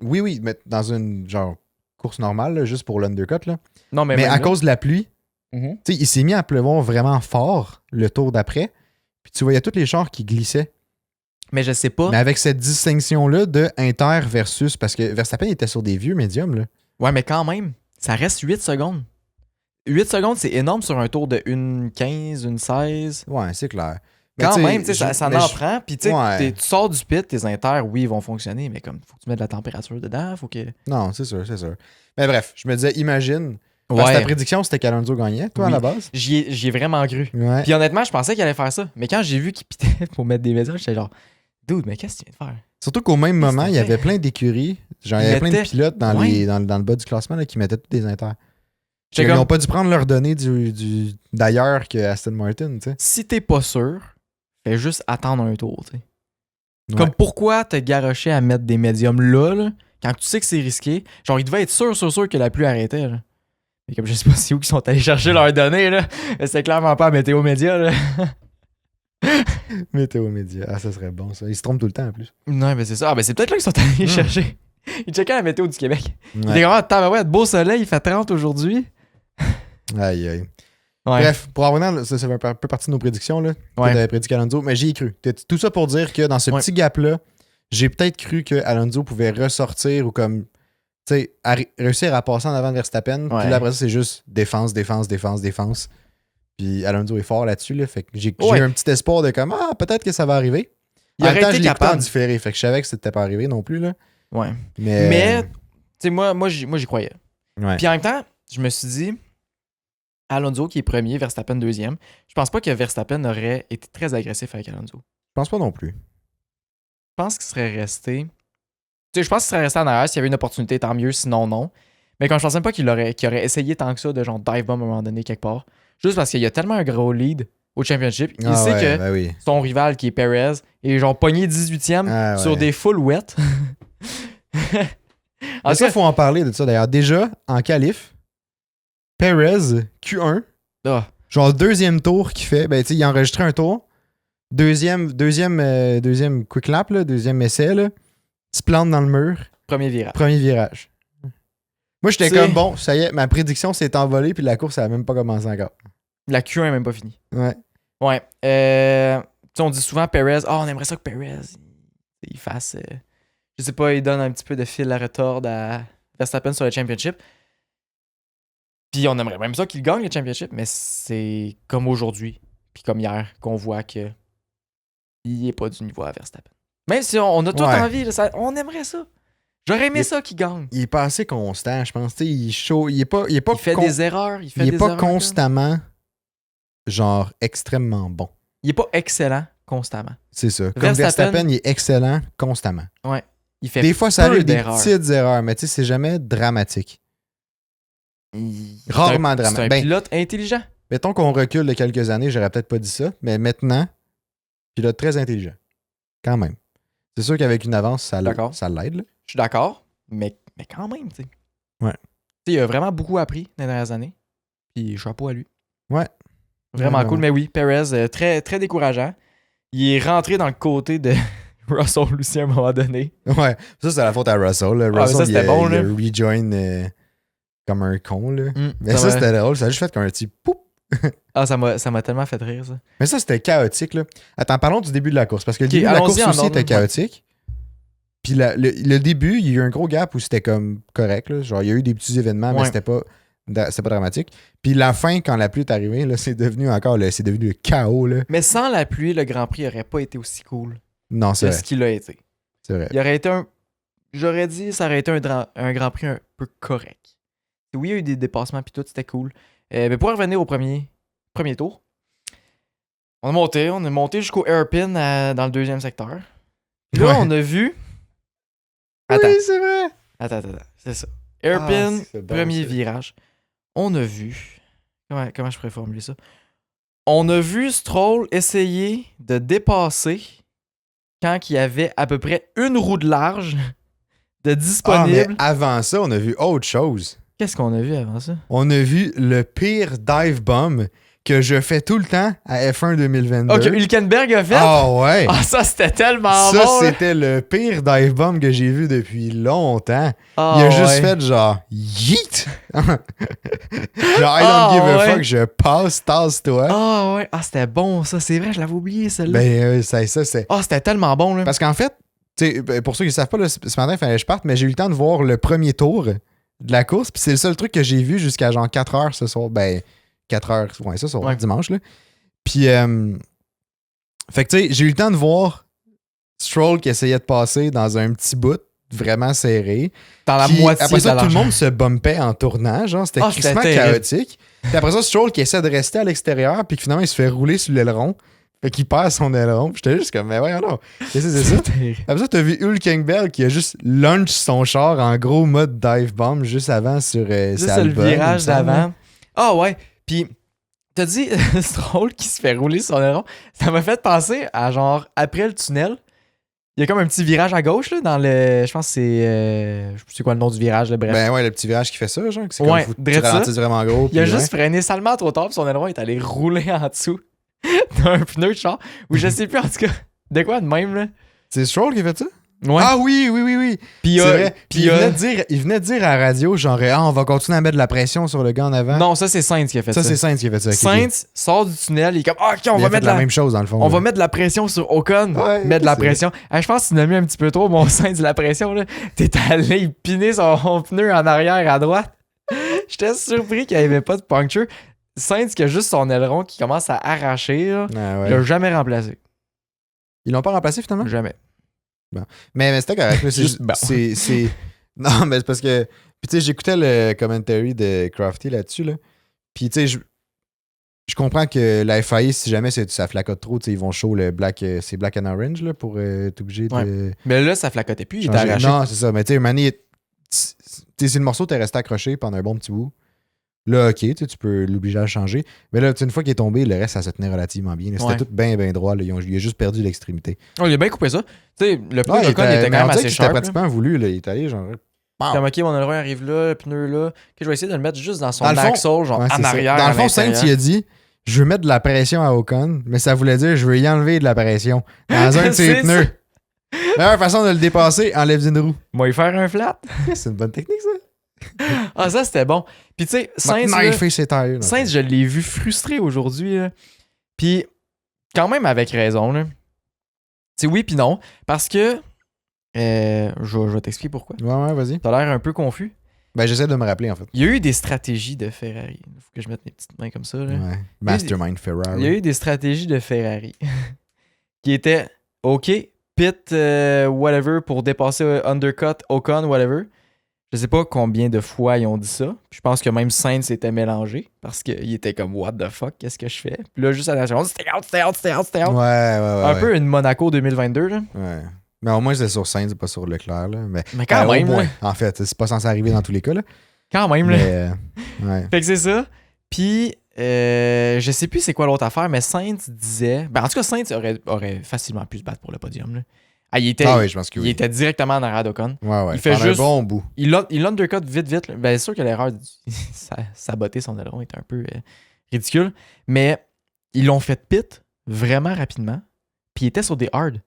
Oui, mais dans une genre course normale, là, juste pour l'undercut, là. Non, mais à cause de la pluie, tu sais, il s'est mis à pleuvoir vraiment fort le tour d'après. Puis tu voyais tous les chars qui glissaient. Mais je sais pas. Mais avec cette distinction-là de inter versus. Parce que Verstappen était sur des vieux médiums, là. Ouais, mais quand même, ça reste 8 secondes. 8 secondes, c'est énorme sur un tour de 1,15, 1,16. Ouais, c'est clair. Quand même, tu sais, ça en prend. Puis tu sais, tu sors du pit, tes inters, oui, ils vont fonctionner, mais comme, faut que tu mettes de la température dedans, faut que... Non, c'est sûr. Mais bref, je me disais, imagine. Parce que ta prédiction, c'était qu'Alonso gagnait, toi, à la base. J'y ai vraiment cru. Ouais. Puis honnêtement, je pensais qu'il allait faire ça. Mais quand j'ai vu qu'il pitait pour mettre des médias, j'étais genre, dude, mais qu'est-ce que tu viens de faire? Surtout qu'au même moment, il y avait plein d'écuries. Genre, il y avait plein de pilotes dans le bas du classement là, qui mettaient tous des inters. Ils n'ont pas dû prendre leurs données d'ailleurs que Aston Martin, tu sais. Si t'es pas sûr, fais juste attendre un tour, tu sais. Ouais. Comme pourquoi te garrocher à mettre des médiums là, quand tu sais que c'est risqué. Genre, il devait être sûr que la pluie arrêtait, là. Mais comme je sais pas si où ils sont allés chercher leurs données, là. C'est clairement pas à Météo Média, là. Météo Média. Ah, ça serait bon, ça. Ils se trompent tout le temps, en plus. Non, mais c'est ça. Ah, ben c'est peut-être là qu'ils sont allés chercher. Ils checkaient la météo du Québec. Ouais. Ils disaient, tabarouette, beau soleil, il fait 30 aujourd'hui. Aïe. Ouais. Bref, pour revenir, ça fait un peu partie de nos prédictions, là. Ouais. Tu avais prédit qu'Alonso, mais j'y ai cru. Tout ça pour dire que dans ce petit gap-là, j'ai peut-être cru que Alonso pouvait ressortir ou comme, tu sais, réussir à passer en avant de Verstappen. Puis là, après ça, c'est juste défense. Puis Alonso est fort là-dessus, là. Fait que j'ai eu un petit espoir de comme, peut-être que ça va arriver. Il aurait été capable de différer. Fait que je savais que c'était pas arrivé non plus, là. Ouais. Mais tu sais, moi, j'y croyais. Ouais. Puis en même temps, je me suis dit, Alonso qui est premier, Verstappen deuxième. Je pense pas que Verstappen aurait été très agressif avec Alonso. Je pense pas non plus. Je pense qu'il serait resté. Tu sais, je pense qu'il serait resté en arrière s'il y avait une opportunité, tant mieux, sinon non. Mais quand je pense même pas qu'il aurait essayé tant que ça de genre dive bomb à un moment donné quelque part. Juste parce qu'il y a tellement un gros lead au championship. Il sait que son rival qui est Perez est genre pogné 18e sur des full wet. En ça, il faut en parler de ça d'ailleurs. Déjà, en qualif, Perez, Q1, genre le deuxième tour qu'il fait, ben tu sais, il a enregistré un tour. Deuxième quick lap, là, deuxième essai, là, il se plante dans le mur. Premier virage. Moi, j'étais comme, bon, ça y est, ma prédiction s'est envolée, puis la course, elle a même pas commencé encore. La Q1 n'est même pas finie. Ouais. Ouais. Tu sais, on dit souvent Perez, on aimerait ça que Perez, il fasse je sais pas, il donne un petit peu de fil à retordre à Verstappen sur le championship. Puis on aimerait même ça qu'il gagne le championship, mais c'est comme aujourd'hui, puis comme hier, qu'on voit que il est pas du niveau à Verstappen. Même si on a tout envie, là, on aimerait ça. J'aurais aimé ça qu'il gagne. Il est pas assez constant, je pense. T'sais, il est pas Il fait des erreurs. Il est pas constamment, genre, extrêmement bon. Il est pas excellent constamment. C'est ça. Comme Verstappen, il est excellent constamment. Ouais. Il fait des fois, ça arrive des petites erreurs, mais tu sais, c'est jamais dramatique. Rarement dramatique. C'est un pilote intelligent. Mettons qu'on recule de quelques années, j'aurais peut-être pas dit ça, mais maintenant, pilote très intelligent. Quand même. C'est sûr qu'avec une avance, ça l'aide. Là. Je suis d'accord, mais quand même, tu sais. Ouais. Tu sais, il a vraiment beaucoup appris dans les dernières années. Puis chapeau à lui. Ouais. Vraiment cool. Mais oui, Perez, très, très décourageant. Il est rentré dans le côté de Russell aussi à un moment donné. Ouais. Ça, c'est la faute à Russell. Là. Russell, ça, c'était bon, il a rejoin comme un con. Là. Mais ça, vrai. c'était drôle. Ça a juste fait comme un petit poup. Ça m'a tellement fait rire, ça. Mais ça, c'était chaotique. Là. Attends, parlons du début de la course. Parce que le début de la course aussi était chaotique. Puis le début, il y a eu un gros gap où c'était comme correct. Là. Genre, il y a eu des petits événements, mais c'était pas dramatique. Puis la fin, quand la pluie est arrivée, là, c'est devenu le chaos. Là. Mais sans la pluie, le Grand Prix n'aurait pas été aussi cool. Non, c'est vrai. Ce qu'il a été. C'est vrai. Il aurait été j'aurais dit, ça aurait été un Grand Prix un peu correct. Oui, il y a eu des dépassements, puis tout, c'était cool. Mais pour revenir au premier tour, on est monté jusqu'au hairpin dans le deuxième secteur. Puis là, on a vu... Attends. Oui, c'est vrai. Attends, c'est ça. Hairpin, premier virage. On a vu... Comment je pourrais formuler ça? On a vu Stroll essayer de dépasser quand il y avait à peu près une roue de large de disponible. Mais avant ça, on a vu autre chose. Qu'est-ce qu'on a vu avant ça? On a vu le pire dive bomb que je fais tout le temps à F1 2022. Ok, Hülkenberg a fait? Ah ouais! Ah, ça, c'était tellement bon! Ça, c'était le pire dive bomb que j'ai vu depuis longtemps. Il a juste fait genre « Yeet! » Genre « I don't give a fuck, je passe, tasse-toi. » Ah ouais! Ah, c'était bon, ça. C'est vrai, je l'avais oublié, celle-là. Ben, ça, c'est... Ah, c'était tellement bon, là. Parce qu'en fait, pour ceux qui ne savent pas, là, ce matin, il fallait que je parte, mais j'ai eu le temps de voir le premier tour de la course, puis c'est le seul truc que j'ai vu jusqu'à genre 4 heures ce soir. Ben, 4 heures, ouais, ça, c'est dimanche, là. Puis, fait que, tu sais, j'ai eu le temps de voir Stroll qui essayait de passer dans un petit bout vraiment serré. Dans la moitié après ça, de tout le monde se bumpait en tournant, genre, c'était crissement chaotique. Puis après ça, Stroll qui essaie de rester à l'extérieur, puis finalement, il se fait rouler sur l'aileron. Fait qu'il perd son aileron. Puis j'étais juste comme, mais voyons non. C'est ça. Après ça, t'as vu Hülkenberg qui a juste launch son char en gros mode dive bomb juste avant sur le virage d'avant. Ah ouais. Puis t'as dit Stroll qui se fait rouler sur son aileron. Ça m'a fait penser à genre après le tunnel. Il y a comme un petit virage à gauche là, dans le. Je pense que c'est. Je sais quoi le nom du virage, là, bref. Ben ouais, le petit virage qui fait ça, genre. C'est comme faut que tu ralentisses vraiment gros. Il a juste freiné salement trop tard, puis son aileron est allé rouler en dessous d'un pneu de char. Ou je sais plus, en tout cas. De quoi de même, là? C'est Stroll qui a fait ça? Ouais. Ah oui. Puis, c'est vrai. Puis il venait de dire à la radio, genre, on va continuer à mettre de la pression sur le gars en avant. Non, ça, c'est Sainz qui a fait ça. Ça, c'est Sainz qui a fait ça. Sainz sort du tunnel, il est comme, OK, on va mettre la même chose, dans le fond. On va mettre de la pression sur Ocon. Ouais, mettre de la pression. Je pense que tu l'as mis un petit peu trop, mon Sainz, de la pression, là. T'es allé piner son pneu en arrière à droite. J'étais surpris qu'il n'y avait pas de puncture. Sainz qui a juste son aileron qui commence à arracher, là. Il l'a jamais remplacé. Ils l'ont pas remplacé, finalement? Jamais. Bon. Mais c'était correct. C'est non, mais c'est parce que... Puis tu sais, j'écoutais le commentary de Crafty là-dessus, là. Puis tu sais, je comprends que la FIA, si jamais ça flacote trop, ils vont show le black, c'est black and orange, là, pour être obligé de... Mais là, ça flacotait plus, il était arraché. Non, c'est ça. Mais tu sais, Manny, si le morceau t'est resté accroché pendant un bon petit bout, là, OK, tu peux l'obliger à changer. Mais là, une fois qu'il est tombé, le reste, ça se tenait relativement bien. C'était tout bien droit. Là. Il a juste perdu l'extrémité. Oh, il a bien coupé ça. Tu sais, le pneu de Ocon était quand même assez sharp. Il était pratiquement voulu. Là. Il est allé genre... Comme, OK, mon aileron arrive là, le pneu là. OK, je vais essayer de le mettre juste dans son axle, genre en arrière. Dans le fond, Sainz, il a dit, je veux mettre de la pression à Ocon, mais ça voulait dire, je veux y enlever de la pression. Dans un de ses pneus. Meilleure façon de le dépasser, enlève une roue. Moi, il faire un flat. C'est une bonne technique, ça. Ah, ça, c'était bon. Puis, tu sais, Sainz, je l'ai vu frustré aujourd'hui. Puis, quand même avec raison. Tu sais, oui puis non. Parce que Je vais t'expliquer pourquoi. Ouais, vas-y. T'as l'air un peu confus. Ben, j'essaie de me rappeler, en fait. Il y a eu des stratégies de Ferrari. Il faut que je mette mes petites mains comme ça. Là. Ouais. Mastermind Ferrari. Il y a eu des stratégies de Ferrari qui étaient OK, pit, whatever, pour dépasser undercut, Ocon, whatever. Je sais pas combien de fois ils ont dit ça. Je pense que même Sainz était mélangé parce qu'il était comme what the fuck, qu'est-ce que je fais? Puis là, juste à la seconde, stay out. Ouais. Un peu une Monaco 2022. Là. Ouais. Mais au moins, c'est sur Sainz, c'est pas sur Leclerc. Là. Mais quand même, au moins. là. En fait, c'est pas censé arriver dans tous les cas. Là. Quand même, là. Mais, ouais. Fait que c'est ça. Puis, je sais plus c'est quoi l'autre affaire, mais Sainz disait. Ben, en tout cas, Sainz aurait facilement pu se battre pour le podium. Là. Ah, il était, oui, je pense que oui. Il était directement en arrière d'Ocon. Ouais. Il fait juste. un bon bout. Il undercut vite. Là. Ben, c'est sûr que l'erreur, saboter son aileron était un peu ridicule. Mais ils l'ont fait pit vraiment rapidement. Puis il était sur des hard.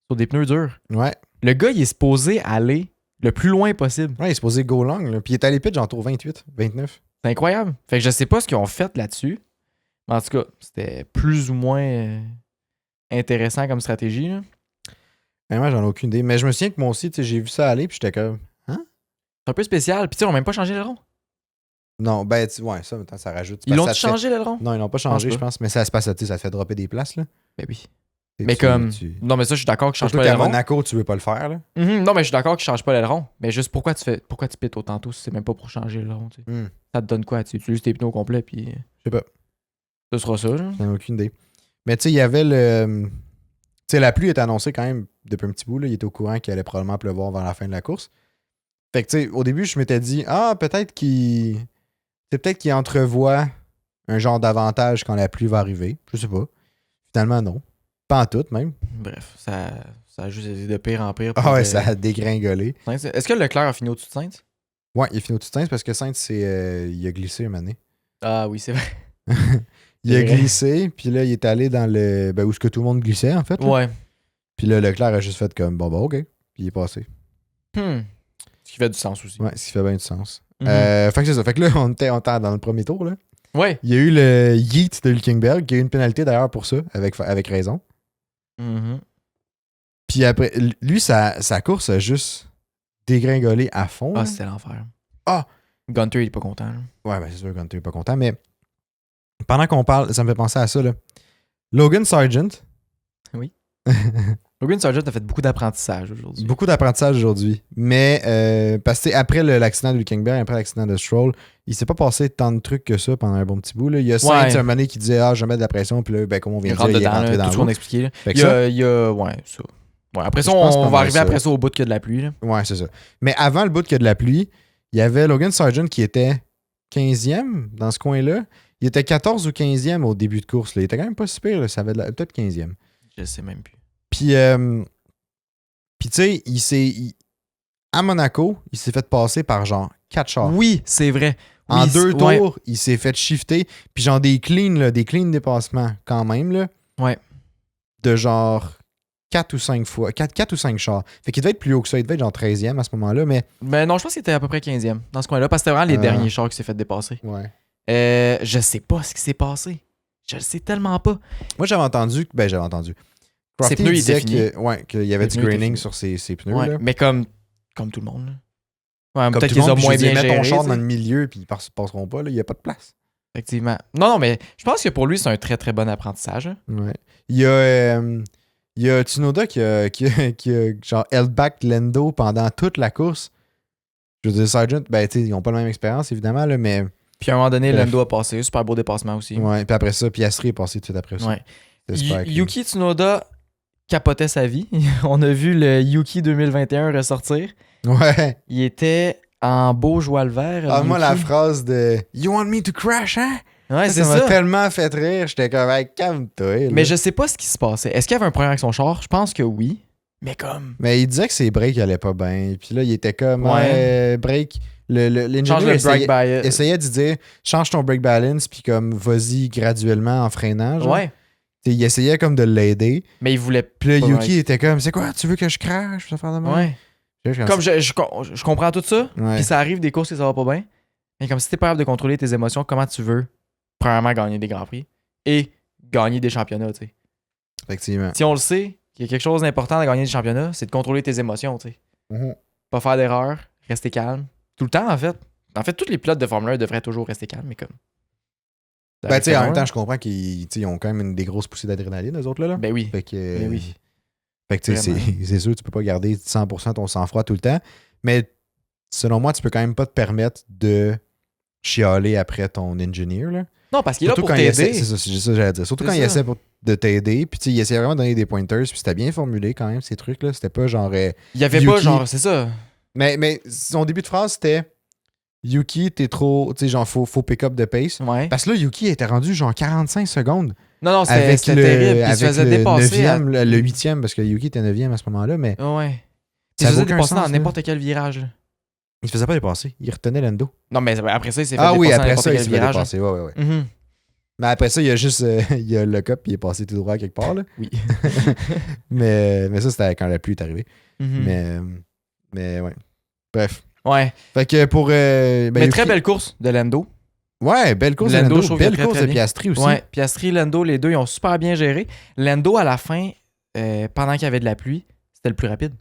Sur des pneus durs. Ouais. Le gars, il est supposé aller le plus loin possible. Ouais, il est supposé go long. Là. Puis il est allé pit, genre tour 28, 29. C'est incroyable. Fait que je sais pas ce qu'ils ont fait là-dessus. Mais en tout cas, c'était plus ou moins intéressant comme stratégie. Là. Moi, j'en ai aucune idée. Mais je me souviens que moi aussi, j'ai vu ça aller, puis j'étais comme. Hein? C'est un peu spécial. Puis tu sais, on n'a même pas changé l'aileron. Non, ben, ouais, ça rajoute. Ils l'ont changé l'aileron? Non, ils l'ont pas changé, je pense. Mais ça se passe, ça te fait dropper des places, là. Ben oui. Mais comme. Non, mais ça, je suis d'accord que je change pas l'aileron. À Monaco, tu veux pas le faire, là. Non, mais je suis d'accord que je change pas l'aileron. Mais juste pourquoi tu pites autant tôt si c'est même pas pour changer l'aileron, tu sais. Ça te donne quoi? Tu utilises tes pneus au complet, puis. Je sais pas. Ce sera ça, là. J'en ai aucune idée. Mais tu sais, il y avait le. Tu sais, la pluie était annoncée quand même depuis un petit bout, là. Il était au courant qu'il allait probablement pleuvoir vers la fin de la course. Fait que tu sais, au début, je m'étais dit, peut-être qu'il. C'est peut-être qu'il entrevoit un genre d'avantage quand la pluie va arriver. Je sais pas. Finalement, non. Pas en tout, même. Bref, ça a juste été de pire en pire. Ça a dégringolé. Est-ce que Leclerc a fini au-dessus de Sainz? Ouais, il a fini au-dessus de Sainz parce que Sainz, il a glissé une année. Ah oui, c'est vrai. Il a glissé, puis là, il est allé dans le. Ben, où est-ce que tout le monde glissait, en fait. Là. Ouais. Puis là, Leclerc a juste fait comme, OK. Puis il est passé. Ce qui fait du sens aussi. Ouais, ce qui fait bien du sens. Fait que c'est ça. Fait que là, on était dans le premier tour, là. Ouais. Il y a eu le yeet de Hülkenberg, qui a eu une pénalité d'ailleurs pour ça, avec raison. Puis après, lui, sa course a juste dégringolé à fond. Ah, c'était l'enfer. Ah! Gunter, il est pas content. Là. Ouais, ben c'est sûr que Gunter est pas content, mais pendant qu'on parle, ça me fait penser à ça, là. Logan Sargent. Oui. Logan Sargent a fait beaucoup d'apprentissage aujourd'hui. Beaucoup d'apprentissage aujourd'hui. Mais parce que après l'accident de Hülkenberg, après l'accident de Stroll, il s'est pas passé tant de trucs que ça pendant un bon petit bout. Là. Il y a Sainz un moment donné qui disait je vais mettre de la pression, puis là, ben, comme on vient de dire, il est rentré dans tout le ce qu'on a expliqué. Là. Il y a ouais, ça. Ouais, après ça, on va arriver après ça au bout qu'il y a de la pluie. Là. Ouais, c'est ça. Mais avant le bout qu'il y a de la pluie, il y avait Logan Sargent qui était 15e dans ce coin-là. Il était 14 ou 15e au début de course. Là. Il était quand même pas si pire. Là. Ça avait peut-être 15e. Je sais même plus. Puis tu sais, à Monaco, il s'est fait passer par genre 4 chars. Oui, c'est vrai. Oui, en 2 tours, il s'est fait shifter. Puis genre des clean dépassements quand même. Là, ouais. De genre 4 ou 5 fois. 4 ou 5 chars. Fait qu'il devait être plus haut que ça. Il devait être genre 13e à ce moment-là. Mais non, je pense qu'il était à peu près 15e dans ce coin-là. Parce que c'était vraiment les derniers chars qui s'est fait dépasser. Ouais. Je sais pas ce qui s'est passé. Je le sais tellement pas. Moi, j'avais entendu. Ses pneus, disait qu'il y avait du graining sur ses pneus. Ouais, là. mais comme tout le monde. Là. Ouais, comme peut-être qu'ils ont moins bien géré. Mets ton char t'sais. dans le milieu puis ils passeront pas. Il n'y a pas de place. Effectivement. Non, mais je pense que pour lui, c'est un très, très bon apprentissage. Hein. Ouais. Il y a Tsunoda qui a genre held back Lando pendant toute la course. Je veux dire, Sargent, ben, ils n'ont pas la même expérience, évidemment, là, mais... Puis à un moment donné, Lando a passé. Super beau dépassement aussi. Ouais, puis après ça, Piastri est passé tout de suite après ça. Ouais. J'espère Yuki Tsunoda capotait sa vie. On a vu le Yuki 2021 ressortir. Ouais. Il était en beau joie le vert. Moi, la phrase de « You want me to crash, hein? » Ouais, c'est ça m'a tellement fait rire. J'étais comme hey, « Calme-toi. » Mais je sais pas ce qui se passait. Est-ce qu'il y avait un problème avec son char? Je pense que oui. Mais comme... Mais il disait que ses breaks allaient pas bien. Puis là, il était comme break... L'ingénieur essayait de dire change ton brake balance puis comme vas-y graduellement en freinant. Genre. Ouais. Il essayait comme de l'aider. Mais il voulait. Puis là, Yuki était comme c'est quoi, tu veux que je crache? Ça faire de mal? Ouais. Comme je comprends tout ça. Puis ça arrive des courses et ça va pas bien. Mais comme si t'es pas capable de contrôler tes émotions, comment tu veux, premièrement, gagner des Grands Prix et gagner des championnats, tu sais. Effectivement. Si on le sait, qu'il y a quelque chose d'important à gagner du championnat, c'est de contrôler tes émotions, tu sais. Mhm. Pas faire d'erreur, rester calme. Tout le temps, en fait. En fait, tous les pilotes de Formule 1 devraient toujours rester calmes, mais comme. Ben, tu sais, en même temps, je comprends qu'ils ont quand même des grosses poussées d'adrénaline, eux autres, là. Ben oui. Fait que, Ben oui. Fait que, tu sais, Vraiment. c'est sûr, tu peux pas garder 100% ton sang-froid tout le temps. Mais selon moi, tu peux quand même pas te permettre de chialer après ton engineer, là. Non, parce qu'il est là Surtout pour quand il essaie, t'aider. c'est ça que j'allais dire. Surtout C'est quand il ça. essaie de t'aider, puis tu sais, il essaie vraiment de donner des pointers, puis c'était bien formulé quand même, ces trucs-là. C'était pas genre. Il y avait pas, Yuki. genre, c'est ça. Mais son début de phrase, c'était Yuki, t'es trop. Tu sais, genre, faut pick up de pace. Ouais. Parce que là, Yuki était rendu genre 45 secondes. Non, Avec c'était le, terrible. Puis il se avec faisait le dépasser. 9e, le 8e, parce que Yuki était 9e à ce moment-là, mais Ouais. Il ça se faisait avait aucun dépasser sens, dans là. n'importe quel virage. Là. Il se faisait pas dépasser. Il retenait Lando. Non, mais après ça, il s'est fait Ah oui, dépasser dans après n'importe ça, il quel se fait virage. dépasser. Ouais. Mhm. Mais après ça, il y a juste il y a le cop, puis il est passé tout droit quelque part. Là. Oui. mais ça, c'était quand la pluie est arrivée. Mhm. Mais ouais. Bref. Ouais. Fait que pour. Mais Yuki- très belle course de Lando. Ouais, belle course de Lando, Lando. je trouve qu'il a Belle très, course très de bien. Piastri aussi. Ouais. Piastri, Lando, les deux, ils ont super bien géré. Lando, à la fin, pendant qu'il y avait de la pluie, c'était le plus rapide.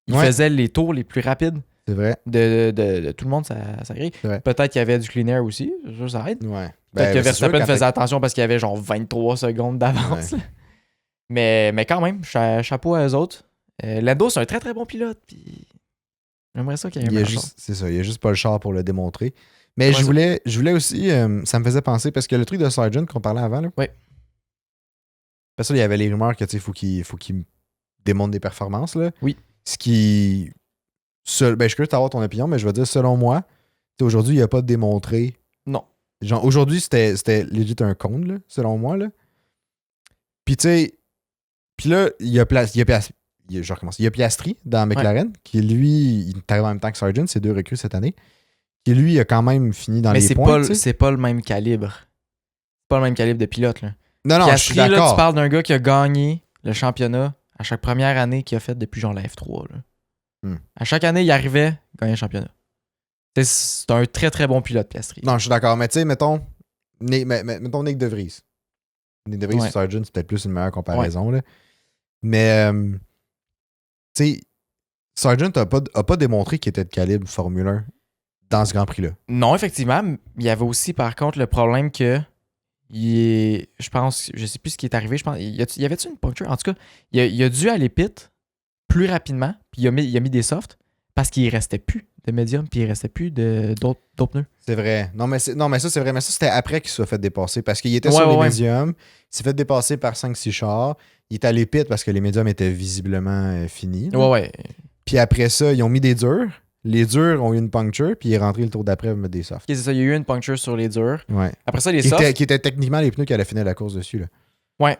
Il Ouais. faisait les tours les plus rapides C'est vrai. de tout le monde, ça grille. C'est vrai. Peut-être qu'il y avait du clean air aussi, ça aide. Ouais. Peut-être que c'est sûr, Verstappen quand faisait attention parce qu'il y avait genre 23 secondes d'avance. Ouais. Mais quand même, chapeau à eux autres. Lando, c'est un très très bon pilote. Puis j'aimerais ça qu'il y ait un meilleur char. C'est ça, il n'y a juste pas le char pour le démontrer. Mais Ouais, je voulais aussi, ça me faisait penser, parce que le truc de Sargent qu'on parlait avant, là. Ouais. Parce que il y avait les rumeurs que, tu sais, faut qu'il démontre des performances, là. Oui. Ce qui. Ben, je suis curieux d'avoir ton opinion, mais je vais dire, selon moi, tu sais, aujourd'hui, il n'a pas démontré. Non. Genre, aujourd'hui, c'était legit un con, là, selon moi, là. Puis, tu sais, puis là, il y a Piastri dans McLaren, qui lui, il est arrivé en même temps que Sargent, c'est 2 recrues cette année. Qui lui a quand même fini dans Mais les c'est points. pas, c'est pas le même calibre. C'est pas le même calibre de pilote. Là. Non, je Piastri, suis là, tu d'accord. parles d'un gars qui a gagné le championnat à chaque première année qu'il a fait depuis genre la F3. Là. À chaque année, il arrivait à gagner le championnat. C'est un très très bon pilote, Piastri. Non, je suis d'accord. Mais tu sais, mettons Nick De Vries. Nick De Vries Ouais. et Sargent, c'est peut-être plus une meilleure comparaison. Là. Mais, tu sais, Sargent n'a pas démontré qu'il était de calibre Formule 1 dans ce Grand Prix-là. Non, effectivement. Il y avait aussi, par contre, le problème que je pense, je sais plus ce qui est arrivé. Je pense, y avait-tu une puncture? En tout cas, il a dû aller pit plus rapidement, puis il a mis des softs parce qu'il restait plus de médium, puis il restait plus d'autres pneus. C'est vrai. Non, mais ça, c'est vrai. Mais ça, c'était après qu'il soit fait dépasser. Parce qu'il était Ouais, sur les ouais. médiums. Il s'est fait dépasser par 5-6 chars. Il est allé pit parce que les médiums étaient visiblement finis. là. Ouais. Puis après ça, ils ont mis des durs. Les durs ont eu une puncture. Puis il est rentré le tour d'après pour mettre des softs. Ok, c'est ça. Il y a eu une puncture sur les durs. Ouais. Après ça, les Qui softs. étaient techniquement les pneus qui allaient finir la course dessus. Là. Ouais.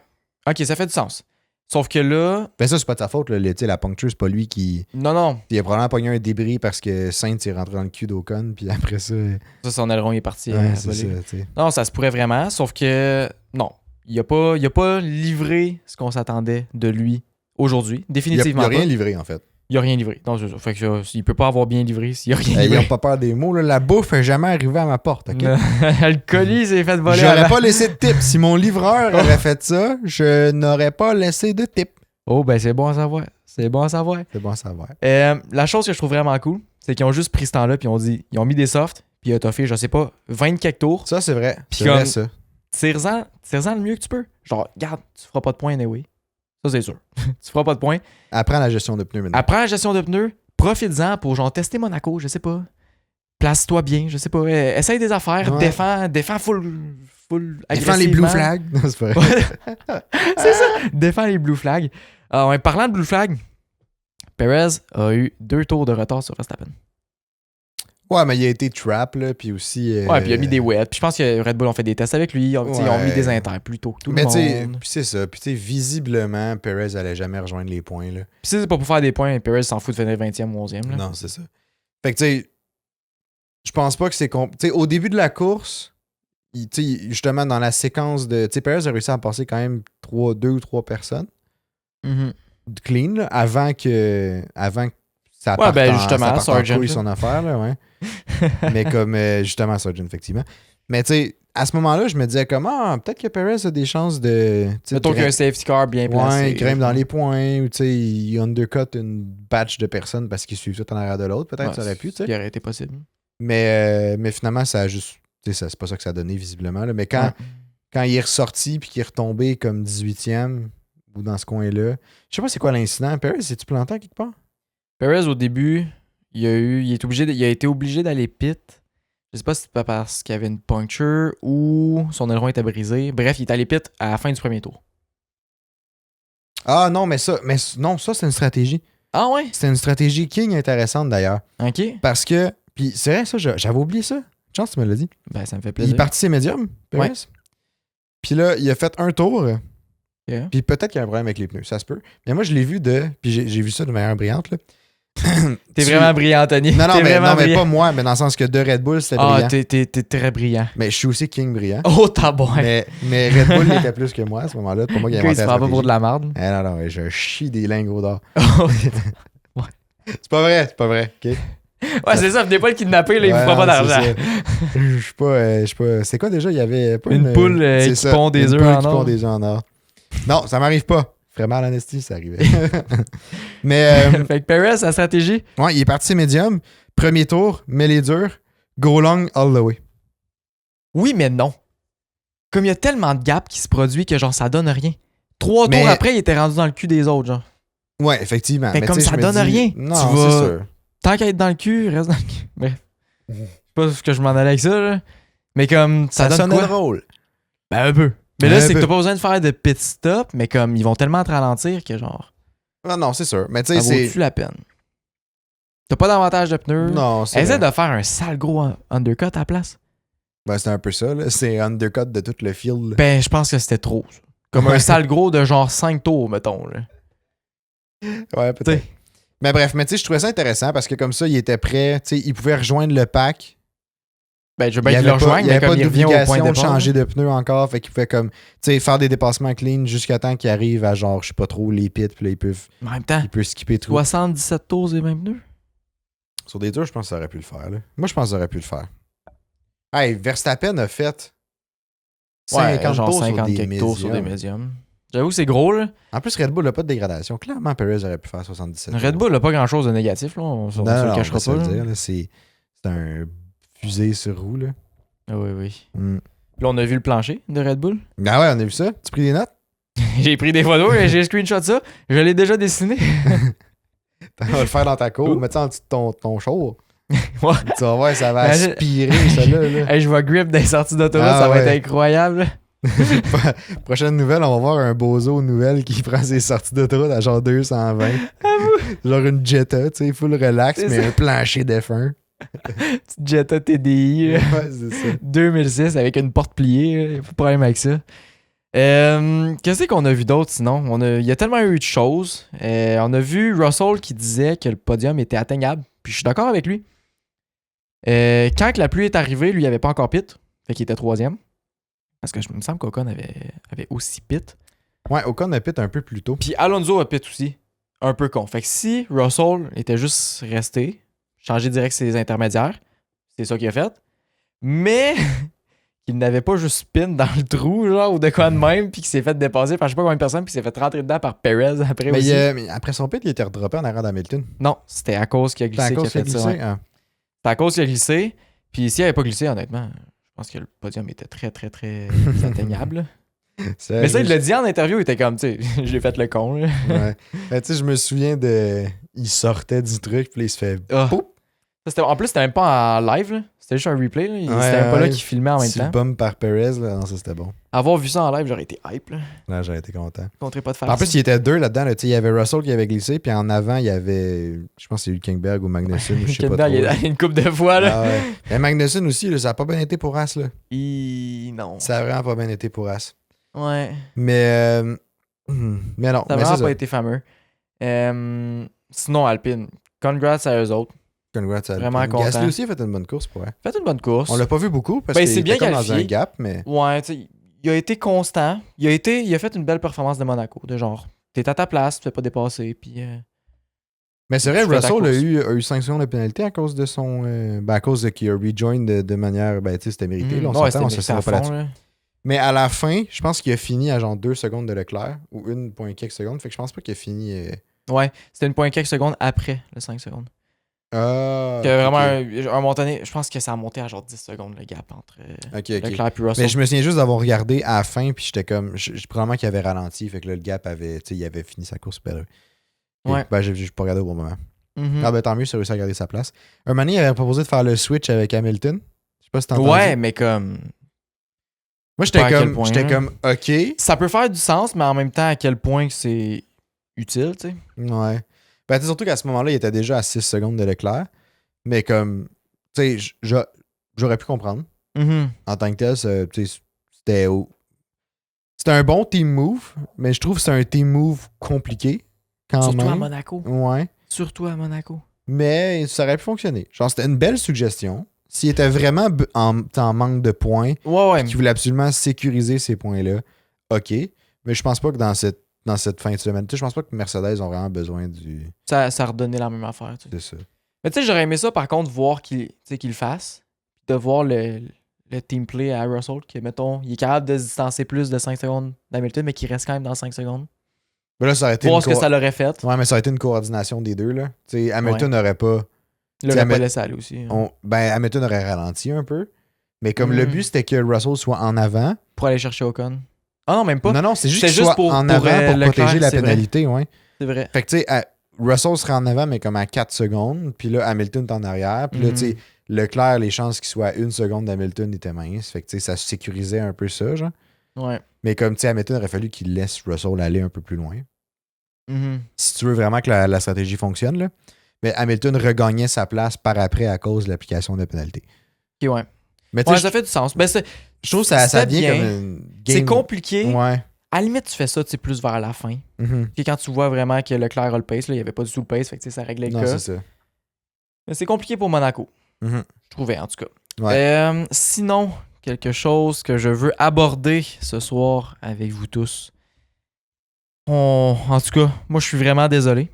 Ok, ça fait du sens. Sauf que là. Ben ça, c'est pas de sa faute. Là. La puncture, c'est pas lui qui. Non. Il a probablement pogné un débris parce que Sainz est rentré dans le cul d'Ocon. Puis après ça. Ça, son aileron est parti. Ouais, c'est voler. ça, tu sais. Non, ça se pourrait vraiment. Sauf que. Non. Il a pas livré ce qu'on s'attendait de lui aujourd'hui. Définitivement. Il a rien pas. livré, en fait. Il a rien livré. Non, c'est ça. Fait que il peut pas avoir bien livré s'il a rien Ils livré. ont pas peur des mots. Là. La bouffe est jamais arrivée à ma porte. OK? Le colis s'est fait voler. J'aurais pas laissé de tip. Si mon livreur aurait fait ça, je n'aurais pas laissé de tip. Oh, ben c'est bon à savoir. C'est bon à savoir. C'est bon à savoir. La chose que je trouve vraiment cool, c'est qu'ils ont juste pris ce temps-là, puis ils ont mis des softs, puis ils ont toffé, je sais pas, 20 quelques tours. Ça, c'est vrai. Puis C'est vrai, comme- ça. Tire-en le mieux que tu peux. Genre, regarde, tu feras pas de points anyway. Ça, c'est sûr. Tu feras pas de points. Apprends la gestion de pneus maintenant. Apprends la gestion de pneus, profites-en pour genre tester Monaco, je sais pas. Place-toi bien, je sais pas. Essaye des affaires, Ouais. défends full Défends les blue flags. Non, c'est pas vrai. C'est ça. Défends les blue flags. En parlant de blue flag, Perez a eu 2 tours de retard sur Verstappen. Ouais, mais il a été trap, là, puis aussi... Ouais, puis il a mis des wets. Puis je pense que Red Bull ont fait des tests avec lui. Ils ont mis des inters plus tôt que tout le Mais tu sais, monde. puis c'est ça. Puis tu sais, visiblement, Perez allait jamais rejoindre les points, là. Puis si c'est pas pour faire des points, Perez s'en fout de finir 20e ou 11e. Là. Non, c'est ça. Fait que tu sais, je pense pas que c'est... Tu sais, au début de la course, tu sais, justement, dans la séquence de... Tu sais, Perez a réussi à passer quand même 2 ou 3 personnes Mhm. clean, là, avant que ça Ouais, ben, parte justement, en Sargent, couille là. son affaire, là, ouais. Mais comme, justement, Sargent, effectivement. Mais tu sais, à ce moment-là, je me disais comment peut-être que Perez a des chances de. Mettons qu'il y a un safety car bien placé. Ouais, il grimpe dans les points ou tu sais, il undercut une batch de personnes parce qu'ils suivent tout en arrière de l'autre. Peut-être ça aurait pu, tu sais. Ce qui aurait été possible. Mais finalement, ça a juste. Tu sais, c'est pas ça que ça a donné visiblement. Là. Mais quand il est ressorti puis qu'il est retombé comme 18e ou dans ce coin-là, je sais pas c'est quoi l'incident. Perez, es-tu planté à quelque part? Perez, au début, il a été obligé d'aller pit. Je sais pas si c'est pas parce qu'il y avait une puncture ou son aileron était brisé. Bref, il est allé pit à la fin du premier tour. Ah non, ça c'est une stratégie. Ah ouais? C'était une stratégie King intéressante d'ailleurs. Ok. Parce que, puis c'est vrai ça, j'avais oublié ça. Chance, tu me l'as dit. Ben, ça me fait Il plaisir. est parti ses médiums, Perez. Ouais. Puis là, il a fait un tour. Yeah. Puis peut-être qu'il y a un problème avec les pneus, ça se peut. Mais moi, je l'ai vu puis j'ai vu ça de manière brillante. Là. T'es vraiment brillant, Anthony. Non, mais brillant. pas moi, mais dans le sens que de Red Bull, c'était brillant. T'es très brillant. Mais je suis aussi King brillant. Oh, t'as bon. Mais Red Bull était plus que moi à ce moment-là. Pour moi, il a inventé Il se prend pas pour de la merde. Eh non, je chie des lingots d'or. Oh, C'est pas vrai, ok? ouais, c'est ça, venez pas le kidnapper, là, il vous fera pas d'argent. Je suis pas. C'est quoi déjà? Il y avait pas une poule qui pond des œufs en or. Qui pond des œufs en or. Non, ça m'arrive pas. Ferait mal à l'anesthésie, ça arrivait. Mais. Fait que Perez, sa stratégie. Ouais, il est parti médium. Premier tour, mêlée dure. Go long all the way. Oui, mais non. Comme il y a tellement de gap qui se produit que genre ça donne rien. 3 tours après, il était rendu dans le cul des autres, genre. Ouais, effectivement. Mais comme ça donne rien. Non, tu vas... c'est sûr. Tant qu'à être dans le cul, reste dans le cul. Bref. Je sais pas ce que je m'en allais avec ça, là. Mais comme ça donne sonnait quoi? drôle. Ben un peu. Mais là, c'est que t'as pas besoin de faire de pit stop, mais comme ils vont tellement te ralentir que genre. Non, c'est sûr. Mais tu sais, ça vaut-tu la peine? T'as pas d'avantage de pneus. Non, c'est essaie de faire un sale gros undercut à la place. Ben, c'est un peu ça, là. C'est undercut de tout le field. Ben, je pense que c'était trop. Comme un sale gros de genre 5 tours, mettons, là. Ouais, peut-être. Mais bref, tu sais, je trouvais ça intéressant parce que comme ça, il était prêt. Tu sais, il pouvait rejoindre le pack. Ben, je veux bien qu'il le rejoigne, mais comme il revient au point de départ. Changer de pneus encore. Fait qu'il pouvait comme, tu sais, faire des dépassements clean jusqu'à temps qu'il arrive à genre, je sais pas trop, les pits. Puis là, en même temps, il peut skipper tout. 77 tours et 20 pneus. Sur des tours, je pense que ça aurait pu le faire. Là. Moi, je pense que ça aurait pu le faire. Hey, Verstappen a fait 50 genre tours 50 sur des quelques tours sur des médiums. J'avoue que c'est gros, là. En plus, Red Bull n'a pas de dégradation. Clairement, Perez aurait pu faire 77. Red Bull n'a pas grand-chose de négatif, là. On se le cachera pas. Dire, là, c'est un fusée sur roue, là. Ah oui. Mm. Là, on a vu le plancher de Red Bull. Ah ouais, on a vu ça. Tu as pris des notes? J'ai pris des photos et j'ai screenshot ça. Je l'ai déjà dessiné. On va le faire dans ta cour. Mets ça en dessous de ton show. Ouais. Tu vas voir, ça va aspirer, ça là. Hey, je vais grip des sorties d'autoroute, ça va être incroyable. Prochaine nouvelle, on va voir un bozo nouvelle qui prend ses sorties d'autoroute à genre 220. Genre une Jetta, tu sais, full relax, mais un plancher d'F1. Petite Jetta TDI. Ouais, c'est ça. 2006 avec une porte pliée. Pas de problème avec ça. Qu'est-ce qu'on a vu d'autre sinon? Il y a tellement eu de choses. On a vu Russell qui disait que le podium était atteignable. Puis je suis d'accord avec lui. Quand la pluie est arrivée, lui, il avait pas encore pit. Fait qu'il était 3e. Parce que je me semble qu'Ocon avait aussi pit. Ouais, Ocon a pit un peu plus tôt. Puis Alonso a pit aussi. Un peu con. Fait que si Russell était juste resté, changé direct ses intermédiaires, c'est ça qu'il a fait. Mais qu'il n'avait pas juste spin dans le trou, genre, ou de quoi de même, puis qu'il s'est fait dépasser par je sais pas combien de personnes, puis qu'il s'est fait rentrer dedans par Perez après aussi. Mais après son pit, il était redroppé en arrière d'Hamilton. Non, c'était à cause qu'il a glissé qu'il a fait ça. Ouais. Hein? C'était à cause qu'il a glissé. Puis s'il avait pas glissé, honnêtement, je pense que le podium était très, très, très atteignable. Mais ça, il l'a dit en interview, il était comme, tu sais, j'ai fait le con. Là. Ouais. Mais tu sais, je me souviens il sortait du truc, puis il se fait. En plus, c'était même pas en live, là. C'était juste un replay. Là. C'était même pas là qu'il filmait en même temps. Bum par Perez, là. Non, ça c'était bon. Avoir vu ça en live, j'aurais été hype. Là. Là, j'aurais été content. Pas de faire en plus, il y était deux là-dedans. Là. Il y avait Russell qui avait glissé, puis en avant, il y avait. Je pense que c'est Hülkenberg ou Magnussen. Je sais pas trop. Il est allé une couple de fois. Là. Ah ouais. Mais Magnussen aussi, là, ça a pas bien été pour As. Là. Non. Ça a vraiment pas bien été pour As. Ouais. Mais non. Ça a vraiment pas été fameux. Sinon, Alpine. Congrats à eux autres. Congrats à Vraiment Alpine. content. Gasly aussi a fait une bonne course pour elle. Fait une bonne course. On l'a pas vu beaucoup parce qu'il était comme dans un gap, mais... Ouais, tu sais, il a été constant. Il a fait une belle performance de Monaco. De genre, t'es à ta place, tu te fais pas dépasser, puis Mais c'est vrai, Tu fais ta Russell course. a eu 5 secondes de pénalité à cause de son. À cause de qu'il a rejoin de manière. Ben, tu sais, c'était mérité. Là, on Ouais, s'entend, on c'était se mérité à pas fond, là-dessus. là. Mais à la fin, je pense qu'il a fini à genre 2 secondes de Leclerc ou 1,quelques secondes. Fait que je pense pas qu'il a fini. Ouais, c'était 1,quelques secondes après le 5 secondes. Ah, Que ok, vraiment, ok. un moment donné, je pense que ça a monté à genre 10 secondes le gap entre Ok, ok. Leclerc et Mais Russell. je me souviens juste d'avoir regardé à la fin, puis j'étais comme. Probablement qu'il avait ralenti, fait que là, le gap avait. Tu sais, il avait fini sa course super. Ouais. Ben, j'ai pas regardé au bon moment. Mhm. Ah, ben tant mieux, c'est réussi à garder sa place. Un moment donné, il avait proposé de faire le switch avec Hamilton. Je sais pas si t'as entendu. Ouais, mais comme. Moi, Pas à quel point, j'étais hein. comme, OK. Ça peut faire du sens, mais en même temps, à quel point que c'est utile, tu sais. Ouais. Ben, tu sais, surtout qu'à ce moment-là, il était déjà à 6 secondes de Leclerc. Mais comme, tu sais, j'aurais pu comprendre. Mhm. En tant que tel, tu sais, c'était c'était un bon team move, mais je trouve que c'est un team move compliqué, quand Surtout à même. Monaco. Ouais. Surtout à Monaco. Mais ça aurait pu fonctionner. Genre, c'était une belle suggestion. S'il était vraiment en manque de points, Ouais, ouais. puis qu'il voulait absolument sécuriser ces points-là, OK. Mais je pense pas que dans cette fin de semaine, tu sais, je pense pas que Mercedes ont vraiment besoin Ça redonnait la même affaire, tu sais. de ça. Mais tu sais, j'aurais aimé ça, par contre, voir qu'il le fasse. Puis de voir le team play à Russell, que, mettons, il est capable de se distancer plus de 5 secondes d'Hamilton, mais qu'il reste quand même dans 5 secondes. Mais là, ça aurait été Voir ce que ça l'aurait fait. Ouais, mais ça aurait été une coordination des deux, là. Tu sais, Hamilton n'aurait pas. Il l'aurait pas laissé aller aussi. Hein. Ben, Hamilton aurait ralenti un peu. Mais comme le Mm. but, c'était que Russell soit en avant. Pour aller chercher Ocon. Ah non, même pas. Non, c'est juste C'est qu'il juste soit pour- en pour, avant pour Leclerc, protéger la c'est vrai. pénalité, ouais. C'est vrai. Fait que, tu sais, Russell serait en avant, mais comme à 4 secondes. Puis là, Hamilton est en arrière. Puis là, tu sais, Leclerc, les chances qu'il soit à 1 seconde d'Hamilton étaient minces. Fait que, tu sais, ça sécurisait un peu ça, genre. Ouais. Mais comme, tu sais, Hamilton aurait fallu qu'il laisse Russell aller un peu plus loin. Mhm. Si tu veux vraiment que la stratégie fonctionne, là. Mais Hamilton regagnait sa place par après à cause de l'application de pénalité. Ok, ouais. Mais tu Ouais, sais, ça fait du sens. Ben, je trouve que ça c'était vient bien. comme une game. C'est compliqué. Ouais. À la limite, tu fais ça, tu sais, plus vers la fin. Mhm. Puis quand tu vois vraiment que Leclerc a le pace, là, il n'y avait pas du tout le pace, fait que tu sais, ça réglait le Non, cas. c'est ça. Mais c'est compliqué pour Monaco. Mhm. Je trouvais, en tout cas. Ouais. Sinon, quelque chose que je veux aborder ce soir avec vous tous. En tout cas, moi, je suis vraiment désolé.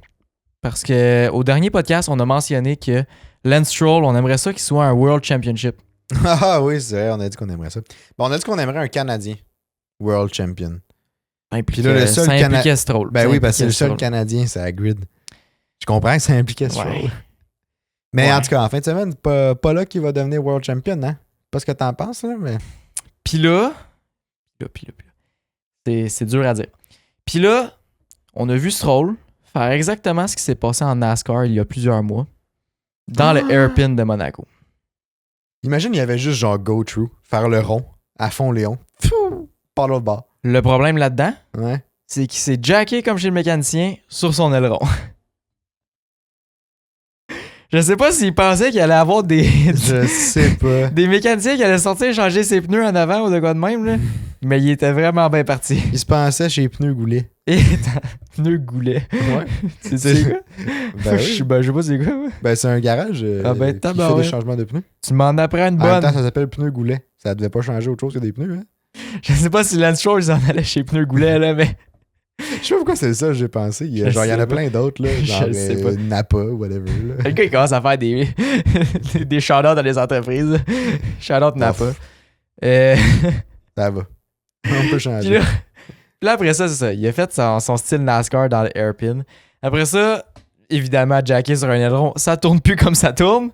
Parce que au dernier podcast, on a mentionné que Lance Stroll, on aimerait ça qu'il soit un World Championship. Ah oui, c'est vrai, on a dit qu'on aimerait ça. Bon, on a dit qu'on aimerait un Canadien World Champion. Puis là, le seul ça impliquait Stroll. Ben Ça oui, parce que c'est impliquait le seul Stroll. Canadien, c'est à Grid. Je comprends que ça impliquait Stroll. Ouais. Mais Ouais. en tout cas, en fin de semaine, pas là qui va devenir World Champion, hein? Pas ce que t'en penses, là, mais. Puis là, c'est dur à dire. Puis là, on a vu Stroll faire exactement ce qui s'est passé en NASCAR il y a plusieurs mois dans le hairpin de Monaco. Imagine, il y avait juste genre go through, faire le rond, à fond Léon. Pfiou! Par l'autre bord. Le problème là-dedans, Ouais. c'est qu'il s'est jacké comme chez le mécanicien sur son aileron. Je sais pas s'il pensait qu'il allait avoir Je sais pas. des mécaniciens qui allaient sortir changer ses pneus en avant ou de quoi de même, là. Mais il était vraiment bien parti. Il se pensait chez Pneus Goulet. Et pneu goulet. Ouais. C'est ça, quoi? Ben Je oui. sais pas c'est quoi, moi. Ben c'est un garage Ah ben, qui fait tabarouette. des changements de pneus. Tu m'en apprends une En même bonne. temps, ça s'appelle Pneu Goulet. Ça devait pas changer autre chose que des pneus, hein? Je sais pas si Lance Stroll ils en allait chez Pneu Goulet, là, mais. Je sais pas pourquoi c'est ça, j'ai pensé. Il y Je a sais en a pas. plein d'autres, là. Genre Je sais pas. Napa, whatever, là. Le gars, il commence à faire des, des shout-outs dans les entreprises. Shout-out Napa. Ça va. On peut Puis changer. là, après ça, c'est ça. Il a fait son style NASCAR dans le hairpin. Après ça, évidemment, jacké sur un aileron, ça tourne plus comme ça tourne.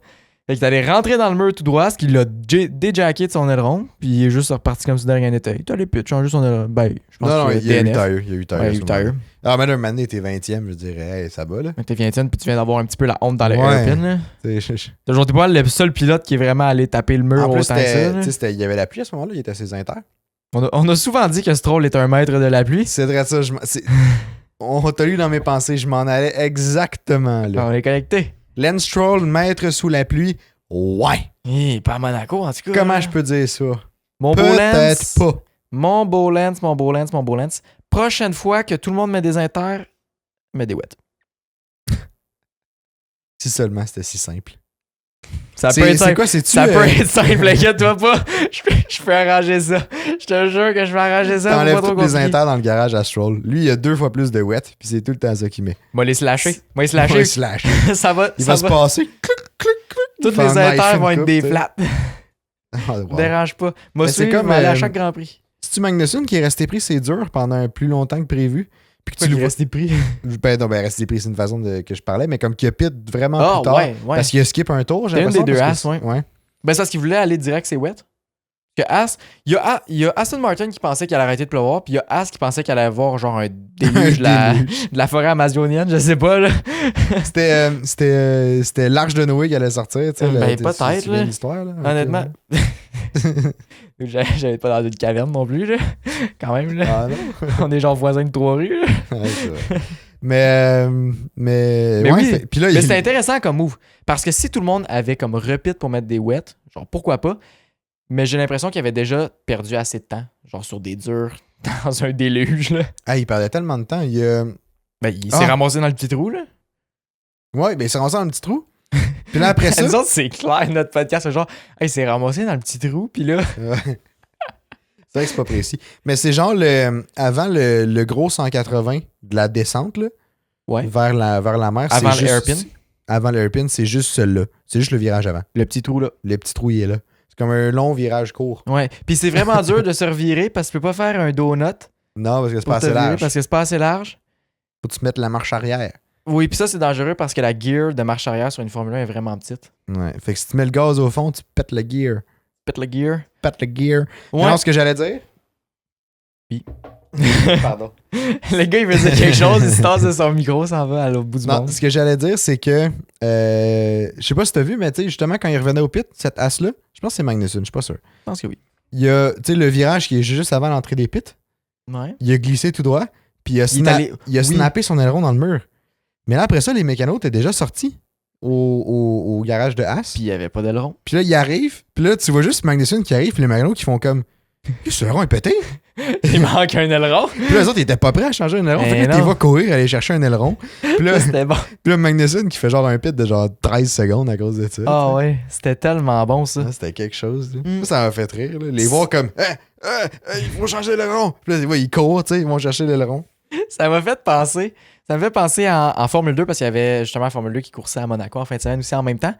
Fait qu'il allait rentrer dans le mur tout droit, ce qu'il l'a déjacké de son aileron, puis il est juste reparti comme si de rien n'était. Il allait plus changer son aileron. Ben, je pense Non, que il y a eu DNF. tire. Il y a eu tire. Ouais, il y a eu tire. Ah, mais là, maintenant, t'es 20e, je dirais, hey, ça va, là. Mais t'es 20e, puis tu viens d'avoir un petit peu la honte dans le Ouais. hairpin. Là. T'as toujours pas le seul pilote qui est vraiment allé taper le mur En plus, autant que ça. là. il y avait la pluie à ce moment-là, il était à ses inter. On a souvent dit que Stroll est un maître de la pluie. C'est vrai ça, on t'a lu dans mes pensées, je m'en allais exactement là. On est connecté. Lance Stroll, maître sous la pluie, ouais. Pas à Monaco, en tout cas. Comment je peux dire ça? Mon beau Peut-être Lance. pas. Mon beau Lance. Prochaine fois que tout le monde met des inters, mets des wets. Si seulement c'était si simple. Ça peut être C'est simple. quoi, c'est-tu... Ça peut être simple, inquiète-toi pas. Je peux arranger ça. Je te jure que je vais arranger ça. T'enlèves Pas trop tous les compliqué. inters dans le garage à Stroll. Lui, il a 2 fois plus de wet, puis c'est tout le temps ça qu'il met. Moi, les slasher. Ouais, slash. Ça va. Il ça va se passer. Toutes faire les un knife inters vont and être coupe, des tu sais. flats. Ah, wow. Dérange pas. Moi, Mais c'est c'est comme, comme aller à chaque Grand Prix. C'est-tu Magnussen qui est resté pris, c'est dur, pendant plus longtemps que prévu? Puis que tu le vois... resté pris. Non, resté pris, c'est une façon que je parlais, mais comme qu'il a pit vraiment Ah, plus tard. ouais. Parce qu'il a skip un tour, j'ai C'est une l'impression. des deux parce que As, ouais. Ben, c'est parce qu'il voulait aller direct, c'est wet. Que As, il y a Aston Martin qui pensait qu'il allait arrêter de pleuvoir, puis il y a As qui pensait qu'il allait avoir genre un déluge de la forêt amazonienne, je sais pas, là. C'était l'Arche de Noé qui allait sortir, tu sais. Ben, tu peut-être, te souviens là. de l'histoire, là. Honnêtement. J'avais pas dans une caverne non plus, là. Quand même, là. Ah non? On est genre voisins de 3 rues, là. Ouais, c'est vrai. Mais ouais, oui. puis là, Mais c'était intéressant comme move. Parce que si tout le monde avait comme repeat pour mettre des wets, genre pourquoi pas. Mais j'ai l'impression qu'il avait déjà perdu assez de temps. Genre sur des durs, dans un déluge, là. Ah, il perdait tellement de temps. Ben, il s'est ramassé dans le petit trou, là. Ouais, ben il s'est ramassé dans un petit trou. Puis là, après ça... Nous autres, c'est clair, notre podcast, c'est genre, hey, il s'est ramassé dans le petit trou, puis là... Ouais. C'est vrai que c'est pas précis. Mais c'est genre avant le gros 180 de la descente, là, Ouais. vers la mer. Avant c'est le juste, hairpin? Avant le hairpin, c'est juste celui-là. C'est juste le virage avant. Le petit trou, là. Le petit trou, il est là. C'est comme un long virage court. Ouais. Puis c'est vraiment dur de se revirer parce que tu peux pas faire un donut Non, parce que c'est pour pas te assez virer large. parce que c'est pas assez large. Faut que tu mettes la marche arrière. Oui, puis ça, c'est dangereux parce que la gear de marche arrière sur une Formule 1 est vraiment petite. Ouais. Fait que si tu mets le gaz au fond, tu pètes le gear. Pète le gear. Pète le gear. Ouais. Non, ce que j'allais dire... Oui. Pardon. Le gars, il faisait quelque chose, il se tasse de son micro, s'en va à l'autre bout du Non, monde. ce que j'allais dire, c'est que... je sais pas si t'as vu, mais tu sais, justement, quand il revenait au pit, cette as-là, je pense que c'est Magnussen, je suis pas sûr. Je pense que oui. Il y a, tu sais, le virage qui est juste avant l'entrée des pits. Ouais. Il a glissé tout droit, puis il a, oui. snappé son aileron dans le mur. Mais là, après ça, les mécanos étaient déjà sortis au garage de As. Puis il y avait pas d'aileron. Puis là, il arrive, puis là, tu vois juste Magnussen qui arrive, puis les mécanos qui font comme... Ce aileron est pété. Il manque un aileron. Puis là, les autres, ils étaient pas prêts à changer un aileron. Eh Fait que là, non. tu vas courir, aller chercher un aileron. Puis là, C'était bon. puis là, Magnussen qui fait genre un pit de genre 13 secondes à cause de ça. Ah ouais, c'était tellement bon ça. Ah, c'était quelque chose. Là. Mm. Ça m'a fait rire. Là. Les voir comme il faut changer l'aileron. Puis là, ouais, ils courent, tu sais, ils vont chercher l'aileron. Ça m'a fait penser. Ça me fait penser en Formule 2 parce qu'il y avait justement la Formule 2 qui coursait à Monaco en fin de semaine aussi en même temps.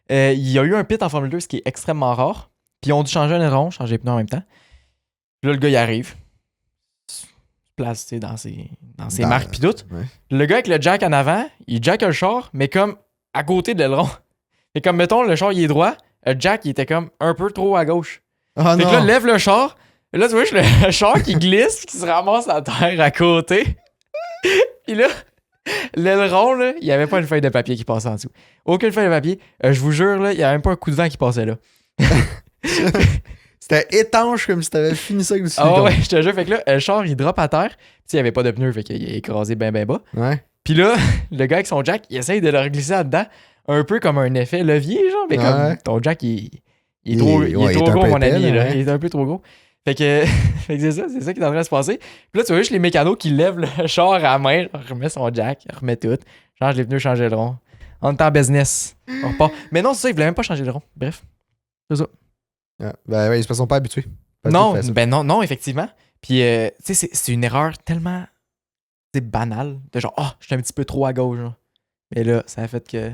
Il y a eu un pit en Formule 2, ce qui est extrêmement rare. Puis ils ont dû changer un aileron, changer les pneus en même temps. Puis là, le gars, il arrive. Se place, tu sais, dans ses marques pis tout. Ouais. Le gars avec le jack en avant, il jack le char, mais comme à côté de l'aileron. Et comme, mettons, le char, il est droit, le jack, il était comme un peu trop à gauche. Ah Fait non. que là, lève le char. Et là, tu vois, le char qui glisse, qui se ramasse à terre à côté. Puis là, l'aileron, là, il n'y avait pas une feuille de papier qui passait en dessous. Aucune feuille de papier. Je vous jure, là, il n'y avait même pas un coup de vent qui passait là. C'était étanche comme si t'avais fini ça avec du Ah silicone. ouais, je te jure. Fait que là, le char, il drop à terre. Puis il n'y avait pas de pneu, fait qu'il est écrasé ben bas. Ouais. Puis là, le gars avec son jack, il essaye de le reglisser là-dedans, un peu comme un effet levier, genre. Mais Ouais. comme ton jack, il est Il trop, est- il ouais, est il trop est un gros, peu mon épais, ami. là, Là. ouais. Il est un peu trop gros. Fait que c'est ça qui est en train de se passer. Puis là, tu vois juste les mécanos qui lèvent le char à la main, genre, remet son jack, remet tout, change les pneus, change le rond. On est en business. On repart. Mais non, c'est ça, ils voulaient même pas changer le rond. Bref. C'est ça. Ah, ben ouais, ils se sont pas habitués. Pas Non, tout fait ça. ben non, effectivement. Puis, tu sais, c'est une erreur tellement banale. De genre, je suis un petit peu trop à gauche. Genre. Mais là, ça a fait que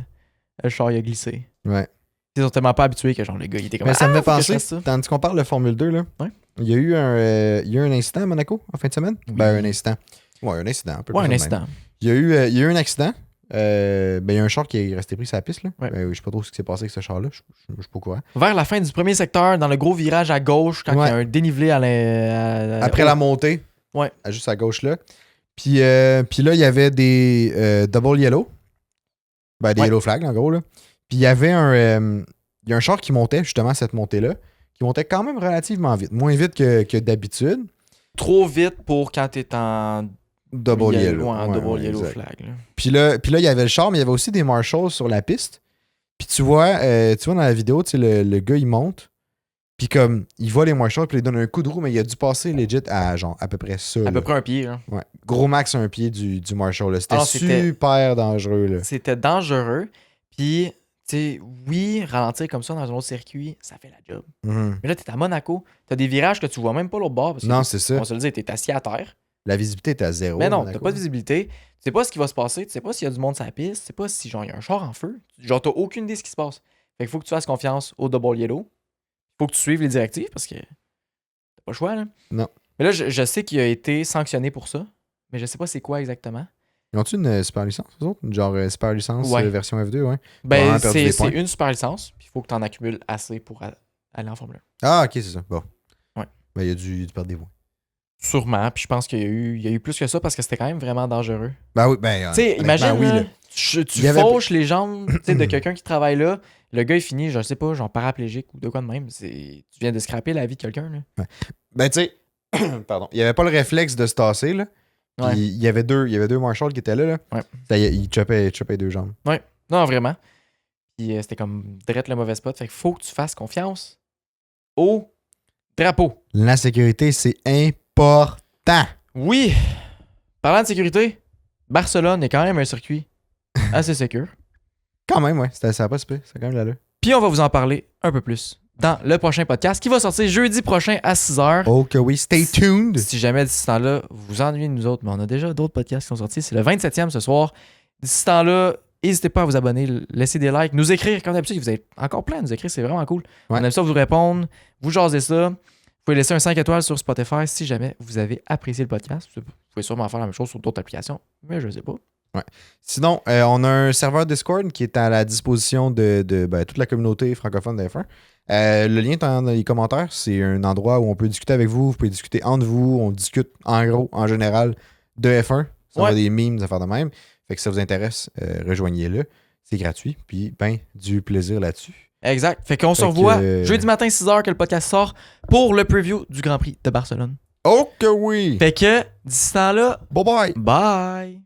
le char, il a glissé. Ouais. Ils sont tellement pas habitués que genre, le gars, il était comme Mais ça me fait faut que je penser, fasse ça. tandis qu'on parle de Formule 2, là, Ouais. il y a eu un incident à Monaco en fin de semaine. Oui. Ben, un incident. Ouais, un incident. Un peu Ouais, plus un de même. incident. Il y a eu un accident. Ben, il y a un char qui est resté pris sur la piste. Là. Ouais. Ben, je sais pas trop ce qui s'est passé avec ce char-là. Je suis pas au courant. Vers la fin du premier secteur, dans le gros virage à gauche, quand Ouais. il y a un dénivelé Après la montée, Ouais. juste à gauche là. Puis là, il y avait des double yellow. Ben, des Ouais. yellow flags, en gros. Là. Puis il y avait il y a un char qui montait, justement, à cette montée-là, qui montait quand même relativement vite. Moins vite que d'habitude. Trop vite pour quand t'es en Double yellow. Ouais, en Ouais, double ouais, yellow exact. flag. Là. Puis là, il y avait le char, mais il y avait aussi des marshals sur la piste. Puis tu vois dans la vidéo, tu sais, le gars, il monte. Puis comme, il voit les marshals, puis il donne un coup de roue, mais il a dû passer legit à genre à peu près ça. À là. peu près un pied. Hein. Ouais. Gros max un pied du marshal. Là. C'était Alors, c'était- super dangereux. Là. C'était dangereux. Puis, tu sais, oui, ralentir comme ça dans un autre circuit, ça fait la job. Mhm. Mais là, t'es à Monaco, t'as des virages que tu vois même pas l'autre bord. Parce que Non, c'est ça. on se le dit, t'es assis à terre. La visibilité est à zéro. Mais non, Monaco. t'as pas de visibilité. Tu sais pas ce qui va se passer. Tu sais pas s'il y a du monde sur la piste. Tu sais pas si genre il y a un char en feu. Genre, t'as aucune idée de ce qui se passe. Fait qu'il faut que tu fasses confiance au double yellow. Faut que tu suives les directives parce que t'as pas le choix, là. Non. Mais là, je sais qu'il a été sanctionné pour ça. Mais je sais pas c'est quoi exactement. Ils ont-tu une super licence, eux autres? Genre super licence Ouais. Version F2, ouais. Ben, Vraiment perdu des c'est points. une super licence. Puis il faut que t'en accumules assez pour aller en Formule 1. Ah, ok, c'est ça. Bon. Ouais. Ben, il y a dû perdre des points. Sûrement. Puis je pense qu'il y a eu plus que ça parce que c'était quand même vraiment dangereux. Ben oui, ben. Tu sais, imagine, oui, là, là. tu Il y avait- fauches les jambes tu sais, de quelqu'un qui travaille là. Le gars, il finit, je sais pas, genre paraplégique ou de quoi de même. Tu viens de scraper la vie de quelqu'un, là. Ben, tu sais, pardon. Il n'y avait pas le réflexe de se tasser, là. Puis Ouais. il y avait deux Marshall qui étaient là. Ouais. Ça y est, il chopait les deux jambes. Non, vraiment. Puis c'était comme direct le mauvais spot. Fait qu'il faut que tu fasses confiance au drapeau. La sécurité, c'est important. Oui! Parlant de sécurité, Barcelone est quand même un circuit assez sécure. Quand même, ouais. Ça n'a pas si peu. C'est quand même là. Puis on va vous en parler un peu plus dans le prochain podcast qui va sortir jeudi prochain à 6h. Oh que oui, stay tuned. Si jamais d'ici ce temps-là, vous vous ennuyez de nous autres, mais on a déjà d'autres podcasts qui sont sortis. C'est le 27e ce soir. D'ici ce temps-là, n'hésitez pas à vous abonner, laisser des likes, nous écrire. Comme d'habitude, vous êtes encore plein à nous écrire, c'est vraiment cool. Ouais. On aime ça vous répondre, vous jasez ça. Vous pouvez laisser un 5 étoiles sur Spotify si jamais vous avez apprécié le podcast. Vous pouvez sûrement faire la même chose sur d'autres applications, mais je ne sais pas. Sinon, on a un serveur Discord qui est à la disposition de toute la communauté francophone de F1. Le lien est dans les commentaires. C'est un endroit où on peut discuter avec vous. Vous pouvez discuter entre vous. On discute en gros, en général, de F1. Ça va des memes, des affaires de même. Fait que si ça vous intéresse, rejoignez-le. C'est gratuit. Puis, du plaisir là-dessus. Exact. Fait qu'on se revoit jeudi matin 6h que le podcast sort pour le preview du Grand Prix de Barcelone. Oh que oui! Fait que, d'ici ce temps-là, Bye bye! bye!